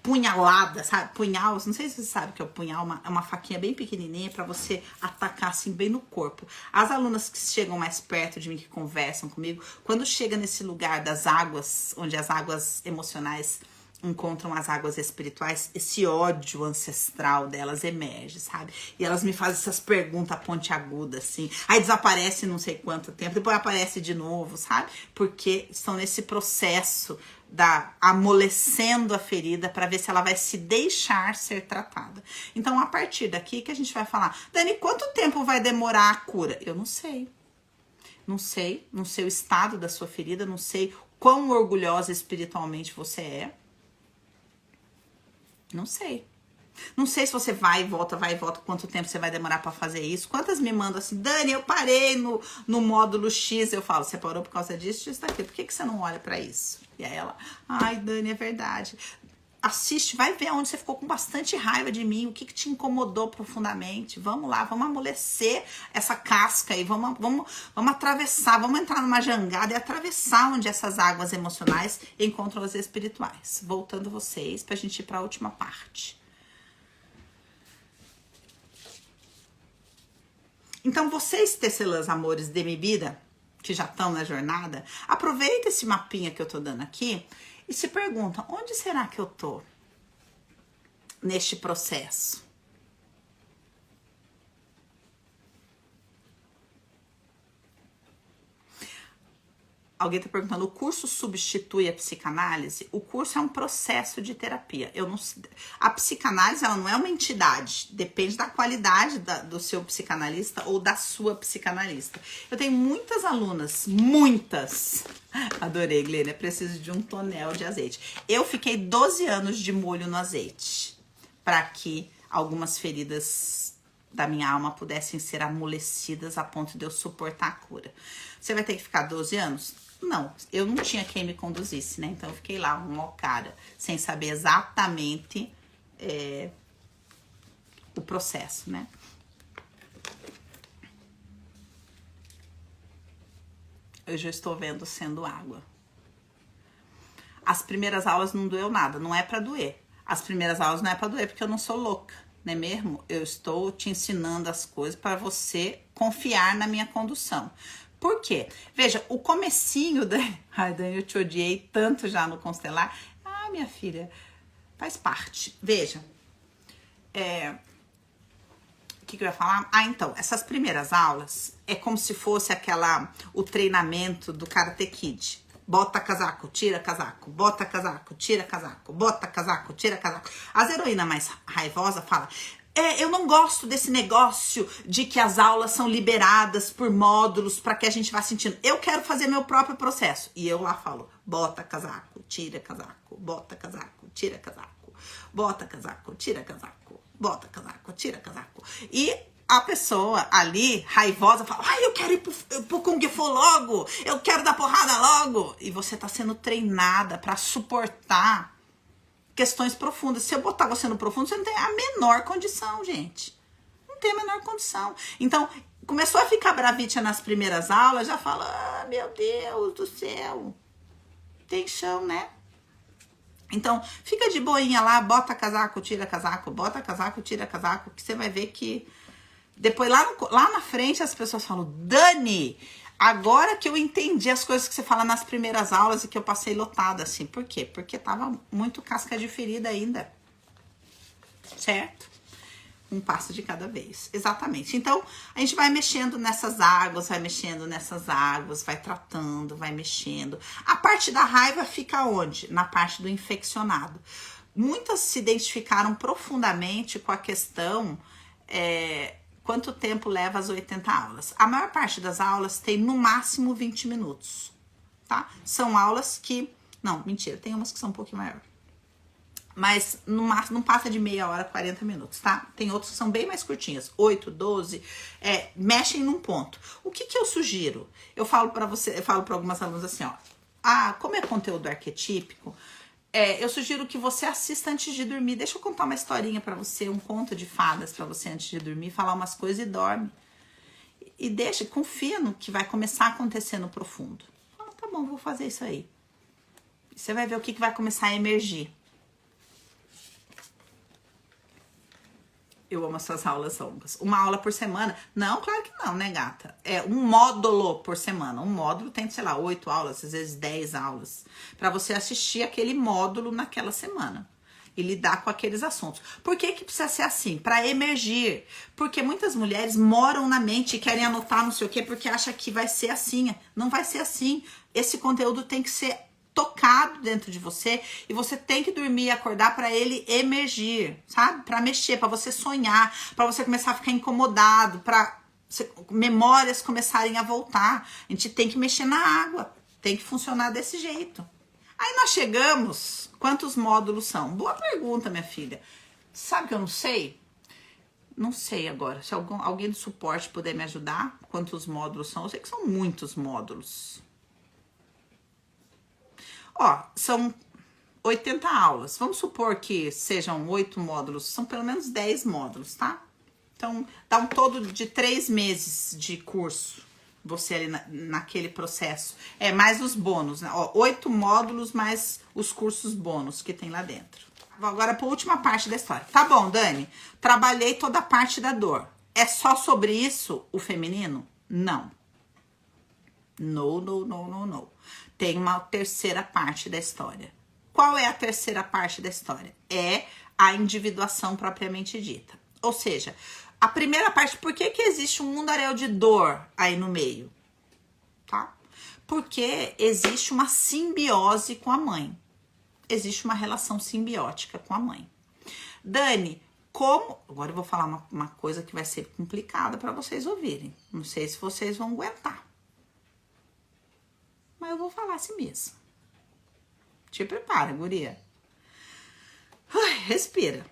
punhalada, sabe? Punhal, não sei se você sabe o que é o punhal, é uma faquinha bem pequenininha para você atacar assim bem no corpo. As alunas que chegam mais perto de mim, que conversam comigo, quando chega nesse lugar das águas, onde as águas emocionais encontram as águas espirituais, esse ódio ancestral delas emerge, sabe? E elas me fazem essas perguntas pontiagudas, assim. Aí desaparece não sei quanto tempo, depois aparece de novo, sabe? Porque estão nesse processo da amolecendo a ferida para ver se ela vai se deixar ser tratada. Então, a partir daqui que a gente vai falar: Dani, quanto tempo vai demorar a cura? Eu não sei. Não sei o estado da sua ferida, não sei quão orgulhosa espiritualmente você é. Não sei. Não sei se você vai e volta, quanto tempo você vai demorar pra fazer isso. Quantas me mandam assim: Dani, eu parei no módulo X. Eu falo: você parou por causa disso, daquilo. Por que você não olha pra isso? E aí ela: ai, Dani, é verdade. Assiste, vai ver onde você ficou com bastante raiva de mim, o que te incomodou profundamente. Vamos lá, vamos amolecer essa casca aí, vamos atravessar, vamos entrar numa jangada e atravessar onde essas águas emocionais encontram as espirituais. Voltando vocês pra gente ir pra última parte. Então, vocês, tecelãs, amores de bebida, que já estão na jornada, aproveita esse mapinha que eu tô dando aqui e se pergunta: onde será que eu tô neste processo? Alguém está perguntando: o curso substitui a psicanálise? O curso é um processo de terapia. A psicanálise, ela não é uma entidade. Depende da qualidade do seu psicanalista ou da sua psicanalista. Eu tenho muitas alunas, muitas. Adorei, Glênia. Preciso de um tonel de azeite. Eu fiquei 12 anos de molho no azeite para que algumas feridas da minha alma pudessem ser amolecidas a ponto de eu suportar a cura. Você vai ter que ficar 12 anos? Não, eu não tinha quem me conduzisse, né? Então eu fiquei lá, uma cara, sem saber exatamente o processo, né? Eu já estou vendo sendo água. As primeiras aulas não doeu nada, não é pra doer. As primeiras aulas não é pra doer porque eu não sou louca, não é mesmo? Eu estou te ensinando as coisas para você confiar na minha condução. Por quê? Veja, o comecinho da... Ai, Dani, eu te odiei tanto já no Constelar. Ah, minha filha, faz parte. Veja, que eu ia falar? Ah, então, essas primeiras aulas é como se fosse o treinamento do Karate Kid. Bota casaco, tira casaco, bota casaco, tira casaco, bota casaco, tira casaco. As heroínas mais raivosas falam, eu não gosto desse negócio de que as aulas são liberadas por módulos para que a gente vá sentindo. Eu quero fazer meu próprio processo. E eu lá falo, bota casaco, tira casaco, bota casaco, tira casaco, bota casaco, tira casaco, bota casaco, tira casaco. E a pessoa ali, raivosa, fala, eu quero ir pro Kung Fu logo, eu quero dar porrada logo. E você tá sendo treinada para suportar questões profundas. Se eu botar você no profundo, você não tem a menor condição, gente. Não tem a menor condição. Então, começou a ficar bravita nas primeiras aulas, já fala, meu Deus do céu, tem chão, né? Então, fica de boinha lá, bota casaco, tira casaco, bota casaco, tira casaco, que você vai ver que depois lá na frente as pessoas falam, Dani, agora que eu entendi as coisas que você fala nas primeiras aulas e que eu passei lotada, assim. Por quê? Porque tava muito casca de ferida ainda. Certo? Um passo de cada vez. Exatamente. Então, a gente vai mexendo nessas águas, vai tratando, vai mexendo. A parte da raiva fica onde? Na parte do infeccionado. Muitas se identificaram profundamente com a questão... quanto tempo leva as 80 aulas? A maior parte das aulas tem no máximo 20 minutos, tá? São aulas que... Não, mentira, tem umas que são um pouquinho maior. Mas no máximo não passa de meia hora, 40 minutos, tá? Tem outras que são bem mais curtinhas, 8, 12, mexem num ponto. O que eu sugiro? Eu falo para algumas alunas assim, ó. Como é conteúdo arquetípico, eu sugiro que você assista antes de dormir. Deixa eu contar uma historinha pra você, um conto de fadas pra você antes de dormir, falar umas coisas e dorme. E confia no que vai começar a acontecer no profundo. Fala, tá bom, vou fazer isso aí. E você vai ver o que vai começar a emergir. Eu amo essas aulas longas. Uma aula por semana? Não, claro que não, né, gata? É um módulo por semana. Um módulo tem, sei lá, 8 aulas, às vezes 10 aulas. Pra você assistir aquele módulo naquela semana. E lidar com aqueles assuntos. Por que precisa ser assim? Pra emergir. Porque muitas mulheres moram na mente e querem anotar não sei o quê, porque acham que vai ser assim. Não vai ser assim. Esse conteúdo tem que ser tocado dentro de você e você tem que dormir e acordar para ele emergir, sabe? Para mexer, para você sonhar, para você começar a ficar incomodado, para memórias começarem a voltar. A gente tem que mexer na água, tem que funcionar desse jeito. Aí nós chegamos, quantos módulos são? Boa pergunta, minha filha. Sabe que eu não sei? Não sei agora. Se alguém do suporte puder me ajudar, quantos módulos são? Eu sei que são muitos módulos. Ó, são 80 aulas. Vamos supor que sejam 8 módulos. São pelo menos 10 módulos, tá? Então, dá um todo de 3 meses de curso. Você ali naquele processo. Mais os bônus, né? Ó, 8 módulos mais os cursos bônus que tem lá dentro. Agora, para a última parte da história. Tá bom, Dani. Trabalhei toda a parte da dor. É só sobre isso o feminino? Não. No. Tem uma terceira parte da história. Qual é a terceira parte da história? É a individuação propriamente dita. Ou seja, a primeira parte, por que existe um mundaréu de dor aí no meio? Tá? Porque existe uma simbiose com a mãe. Existe uma relação simbiótica com a mãe. Dani, como... Agora eu vou falar uma coisa que vai ser complicada para vocês ouvirem. Não sei se vocês vão aguentar. Mas eu vou falar assim mesmo. Te prepara, guria. Respira.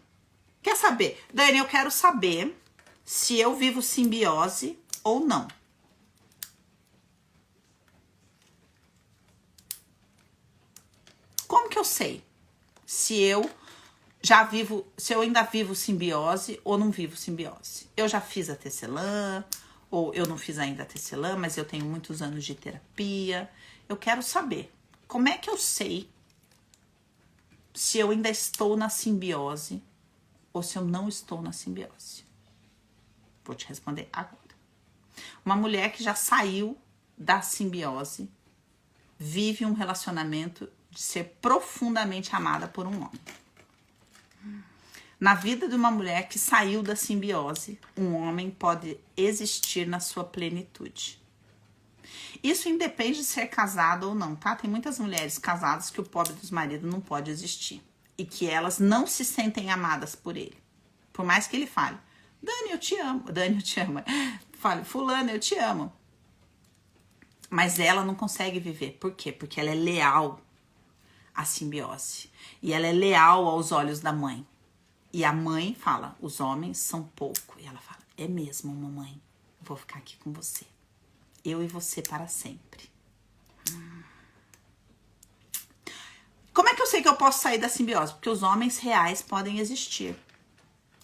Quer saber? Dani, eu quero saber se eu vivo simbiose ou não. Como que eu sei se eu ainda vivo simbiose ou não vivo simbiose? Eu já fiz a tecelã, ou eu não fiz ainda a tecelã, mas eu tenho muitos anos de terapia. Eu quero saber, como é que eu sei se eu ainda estou na simbiose ou se eu não estou na simbiose? Vou te responder agora. Uma mulher que já saiu da simbiose vive um relacionamento de ser profundamente amada por um homem. Na vida de uma mulher que saiu da simbiose, um homem pode existir na sua plenitude. Isso independe de ser casado ou não, tá? Tem muitas mulheres casadas que o pobre dos maridos não pode existir. E que elas não se sentem amadas por ele. Por mais que ele fale, Dani, eu te amo. Dani, eu te amo. Fale, fulano, eu te amo. Mas ela não consegue viver. Por quê? Porque ela é leal à simbiose. E ela é leal aos olhos da mãe. E a mãe fala, os homens são pouco. E ela fala, é mesmo, mamãe. Vou ficar aqui com você. Eu e você para sempre. Como é que eu sei que eu posso sair da simbiose? Porque os homens reais podem existir.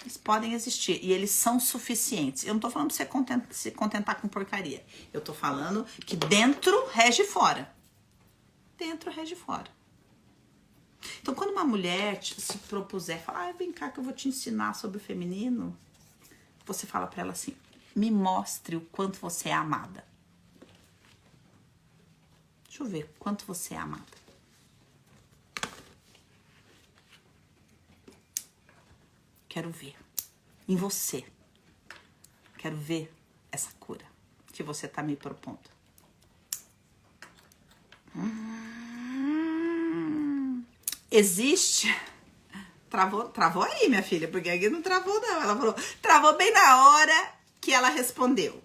Eles podem existir. E eles são suficientes. Eu não tô falando pra você se contentar com porcaria. Eu tô falando que dentro rege fora. Dentro rege fora. Então, quando uma mulher se propuser, falar, vem cá que eu vou te ensinar sobre o feminino, você fala pra ela assim, me mostre o quanto você é amada. Deixa eu ver o quanto você é amada. Quero ver em você. Quero ver essa cura que você tá me propondo. Existe... Travou aí, minha filha, porque aqui não travou, não. Ela falou, travou bem na hora que ela respondeu.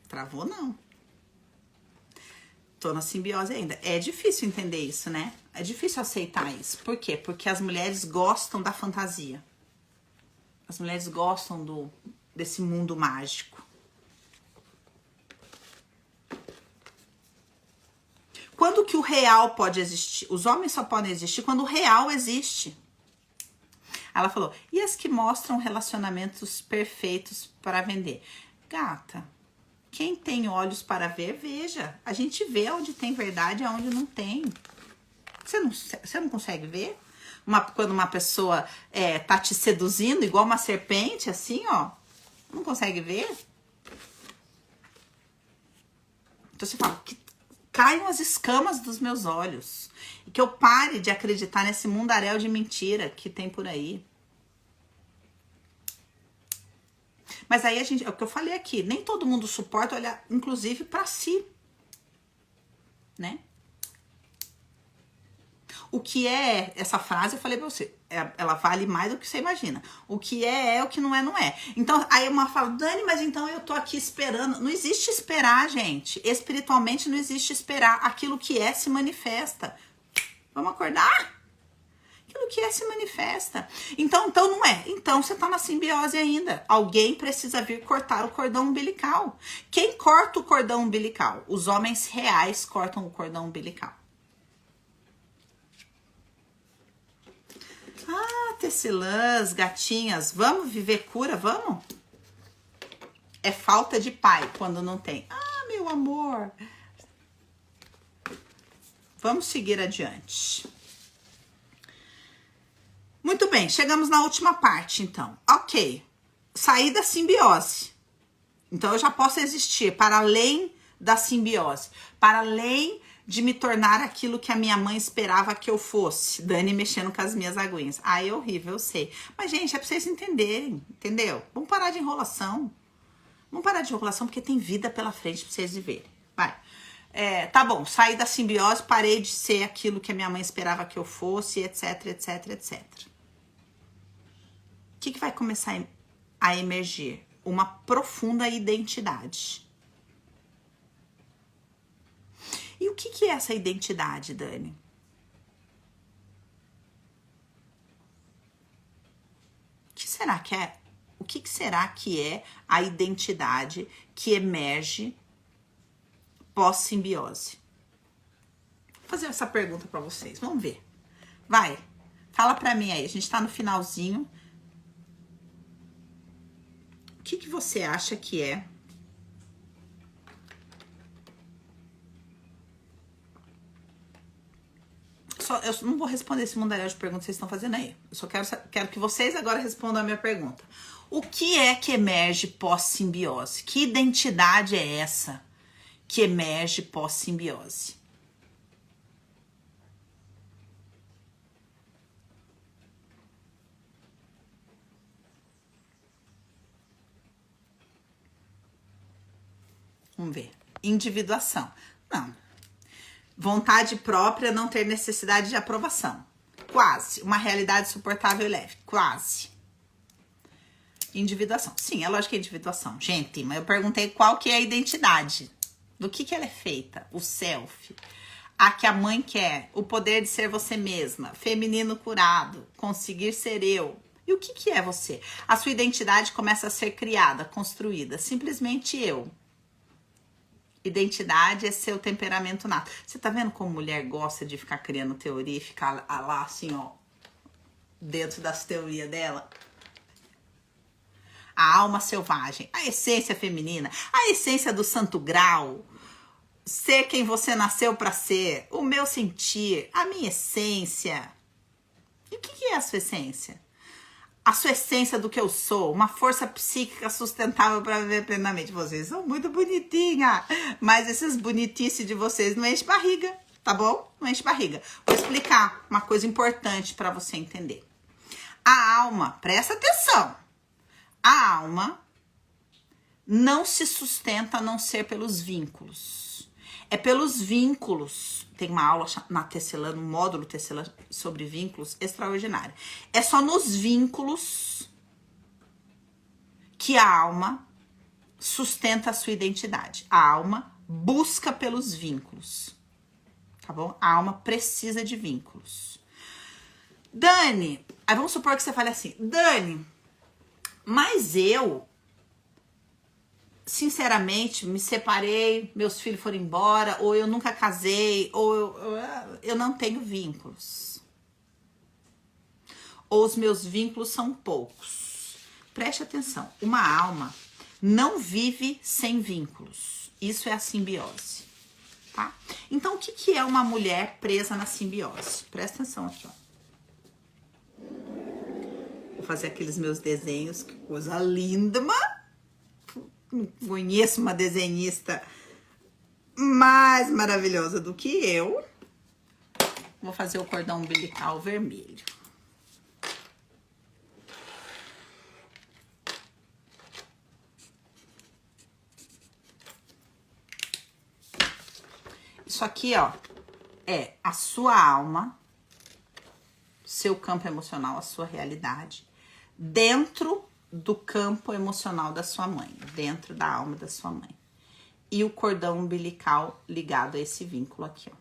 Travou, não. Tô na simbiose ainda. É difícil entender isso, né? É difícil aceitar isso. Por quê? Porque as mulheres gostam da fantasia. As mulheres gostam desse mundo mágico. Quando que o real pode existir? Os homens só podem existir quando o real existe. Ela falou, e as que mostram relacionamentos perfeitos para vender? Gata, quem tem olhos para ver, veja. A gente vê onde tem verdade e onde não tem. Você não consegue ver? Quando uma pessoa tá te seduzindo igual uma serpente, assim, ó. Não consegue ver? Então você fala, que caiam as escamas dos meus olhos. E que eu pare de acreditar nesse mundaréu de mentira que tem por aí. Mas aí é o que eu falei aqui, nem todo mundo suporta olhar, inclusive, pra si. Né? O que é essa frase, eu falei pra você, ela vale mais do que você imagina. O que é, o que não é, não é. Então, aí uma fala, Dani, mas então eu tô aqui esperando. Não existe esperar, gente. Espiritualmente não existe esperar. Aquilo que é se manifesta. Vamos acordar? Aquilo que é se manifesta. Então não é. Então você tá na simbiose ainda. Alguém precisa vir cortar o cordão umbilical. Quem corta o cordão umbilical? Os homens reais cortam o cordão umbilical. Ah, tecelãs, gatinhas, vamos viver cura, vamos? É falta de pai quando não tem. Ah, meu amor. Vamos seguir adiante. Muito bem, chegamos na última parte, então. Ok, sair da simbiose. Então, eu já posso existir para além da simbiose. Para além de me tornar aquilo que a minha mãe esperava que eu fosse. Dani mexendo com as minhas aguinhas. Ah, é horrível, eu sei. Mas, gente, é pra vocês entenderem, entendeu? Vamos parar de enrolação. Vamos parar de enrolação porque tem vida pela frente pra vocês viverem. Vai. Tá bom, saí da simbiose, parei de ser aquilo que a minha mãe esperava que eu fosse, etc, etc, etc. O que vai começar a emergir? Uma profunda identidade. E o que é essa identidade, Dani? O que será que é? O que será que é a identidade que emerge pós-simbiose? Vou fazer essa pergunta para vocês. Vamos ver. Vai. Fala para mim aí. A gente tá no finalzinho. O que você acha que é? Eu não vou responder esse mundaréu de perguntas que vocês estão fazendo aí. Eu só quero que vocês agora respondam a minha pergunta. O que é que emerge pós-simbiose? Que identidade é essa que emerge pós-simbiose? Vamos ver. Individuação. Não. Vontade própria, não ter necessidade de aprovação. Quase. Uma realidade suportável e leve. Quase. Individuação. Sim, é lógico que é individuação. Gente, mas eu perguntei qual que é a identidade. Do que ela é feita? O self. A que a mãe quer. O poder de ser você mesma. Feminino curado. Conseguir ser eu. E o que é você? A sua identidade começa a ser criada, construída. Simplesmente eu. Identidade é seu temperamento nato. Você tá vendo como mulher gosta de ficar criando teoria e ficar lá assim, ó, dentro das teorias dela? A alma selvagem, a essência feminina, a essência do santo grau, ser quem você nasceu para ser, o meu sentir, a minha essência. E o que é a sua essência? A sua essência do que eu sou, uma força psíquica sustentável para viver plenamente. Vocês são muito bonitinhas, mas esses bonitices de vocês não enche barriga, tá bom? Não enche barriga. Vou explicar uma coisa importante para você entender. A alma, presta atenção, a alma não se sustenta a não ser pelos vínculos. É pelos vínculos. Tem uma aula na Tecelã, no módulo Tecelã sobre vínculos extraordinária. É só nos vínculos que a alma sustenta a sua identidade. A alma busca pelos vínculos, tá bom? A alma precisa de vínculos. Dani, aí vamos supor que você fale assim, Dani, mas eu, sinceramente, me separei, meus filhos foram embora, ou eu nunca casei, ou eu não tenho vínculos. Ou os meus vínculos são poucos. Preste atenção, uma alma não vive sem vínculos. Isso é a simbiose, tá? Então, o que é uma mulher presa na simbiose? Presta atenção aqui, ó. Vou fazer aqueles meus desenhos, que coisa linda, mas não conheço uma desenhista mais maravilhosa do que eu. Vou fazer o cordão umbilical vermelho. Isso aqui, ó, é a sua alma, seu campo emocional, a sua realidade, dentro do campo emocional da sua mãe, dentro da alma da sua mãe. E o cordão umbilical ligado a esse vínculo aqui, ó.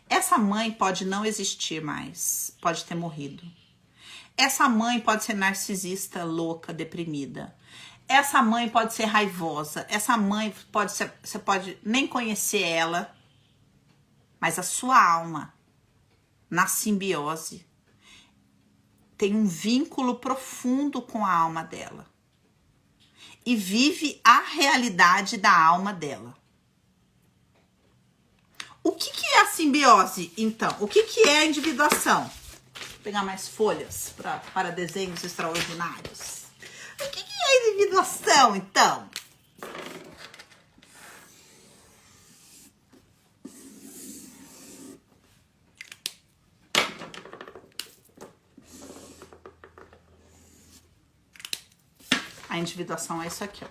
Essa mãe pode não existir mais, pode ter morrido. Essa mãe pode ser narcisista, louca, deprimida. Essa mãe pode ser raivosa. Essa mãe pode ser, você pode nem conhecer ela, mas a sua alma, na simbiose, tem um vínculo profundo com a alma dela. E vive a realidade da alma dela. O que é a simbiose, então? O que é a individuação? Vou pegar mais folhas para desenhos extraordinários. O que é a individuação, então? A individuação é isso aqui, ó.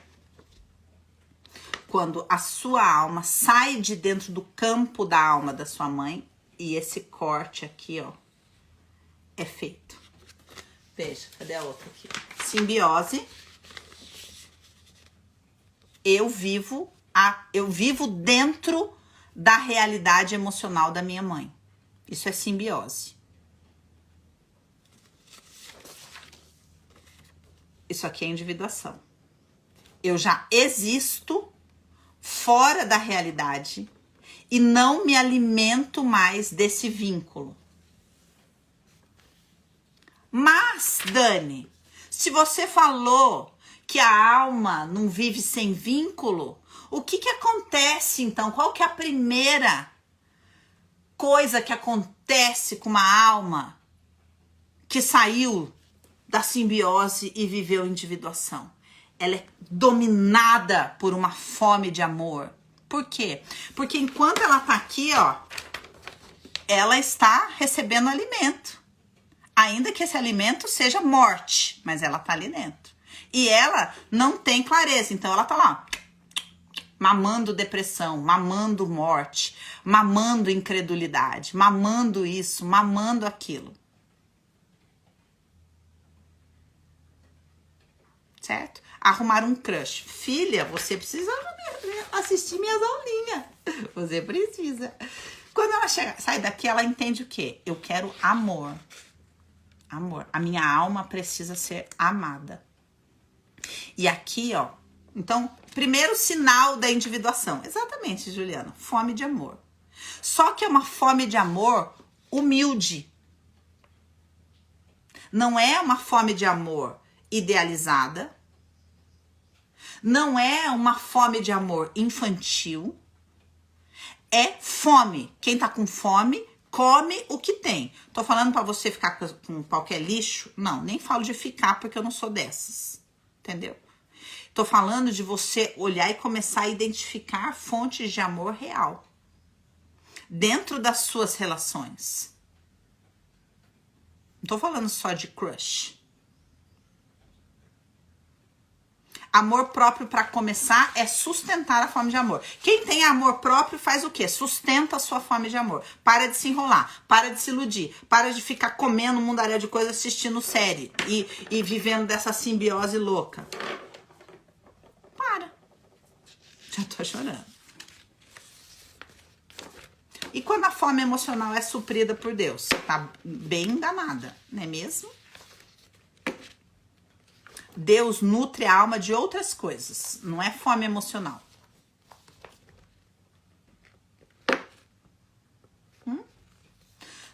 Quando a sua alma sai de dentro do campo da alma da sua mãe e esse corte aqui, ó, é feito. Veja, cadê a outra aqui? Simbiose. Eu vivo dentro da realidade emocional da minha mãe. Isso é simbiose. Isso aqui é individuação. Eu já existo fora da realidade e não me alimento mais desse vínculo. Mas, Dani, se você falou que a alma não vive sem vínculo, o que acontece então? Qual que é a primeira coisa que acontece com uma alma que saiu da simbiose e viveu individuação? Ela é dominada por uma fome de amor. Por quê? Porque enquanto ela tá aqui, ó, ela está recebendo alimento. Ainda que esse alimento seja morte, mas ela tá ali dentro. E ela não tem clareza, então ela tá lá. mamando depressão, mamando morte, mamando incredulidade, mamando isso, mamando aquilo. Certo? Arrumar um crush. Filha, você precisa assistir minhas aulinhas. Você precisa. Quando ela sai daqui, ela entende o quê? Eu quero amor. Amor. A minha alma precisa ser amada. E aqui, ó. Então, primeiro sinal da individuação. Exatamente, Juliana. Fome de amor. Só que é uma fome de amor humilde. Não é uma fome de amor idealizada. Não é uma fome de amor infantil. É fome. Quem tá com fome, come o que tem. Tô falando pra você ficar com qualquer lixo? Não, nem falo de ficar porque eu não sou dessas. Entendeu? Tô falando de você olhar e começar a identificar fontes de amor real. Dentro das suas relações. Não tô falando só de crush. Amor próprio, para começar, é sustentar a fome de amor. Quem tem amor próprio faz o quê? Sustenta a sua fome de amor. Para de se enrolar, para de se iludir, para de ficar comendo um mundaréu de coisa, assistindo série e vivendo dessa simbiose louca. Para. Já tô chorando. E quando a fome emocional é suprida por Deus? Você tá bem enganada, não é mesmo? Deus nutre a alma de outras coisas, não é fome emocional.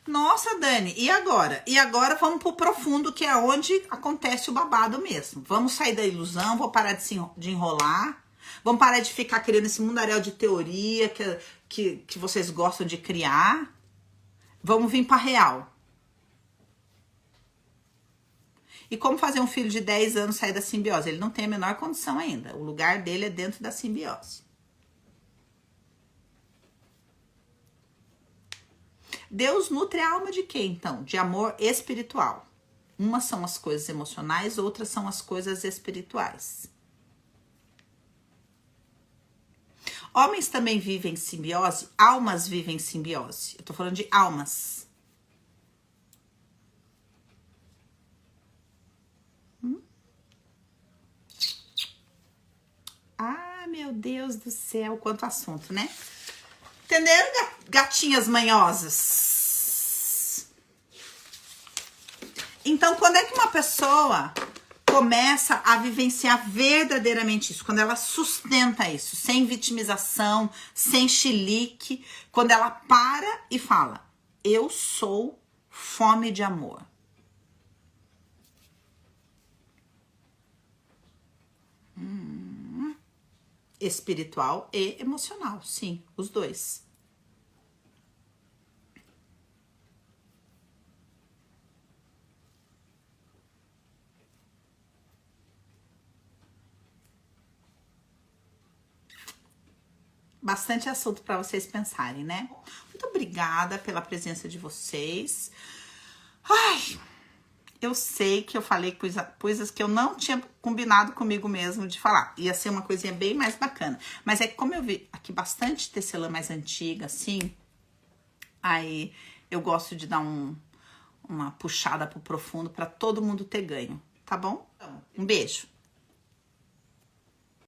Nossa, Dani, e agora? E agora vamos pro profundo, que é onde acontece o babado mesmo. Vamos sair da ilusão, vou parar de enrolar, vamos parar de ficar criando esse mundaréu de teoria que vocês gostam de criar. Vamos vir pra real. E como fazer um filho de 10 anos sair da simbiose? Ele não tem a menor condição ainda. O lugar dele é dentro da simbiose. Deus nutre a alma de quê, então? De amor espiritual. Umas são as coisas emocionais, outras são as coisas espirituais. Homens também vivem em simbiose, almas vivem em simbiose. Eu tô falando de almas. Ah, meu Deus do céu, quanto assunto, né? Entenderam, gatinhas manhosas? Então, quando é que uma pessoa começa a vivenciar verdadeiramente isso? Quando ela sustenta isso, sem vitimização, sem chilique, quando ela para e fala, eu sou fome de amor. Espiritual e emocional, sim, os dois. Bastante assunto para vocês pensarem, né? Muito obrigada pela presença de vocês. Ai, eu sei que eu falei coisas que eu não tinha combinado comigo mesmo de falar. Ia ser uma coisinha bem mais bacana. Mas é que como eu vi aqui bastante tecelã mais antiga, assim, aí eu gosto de dar uma puxada pro profundo para todo mundo ter ganho, tá bom? Um beijo.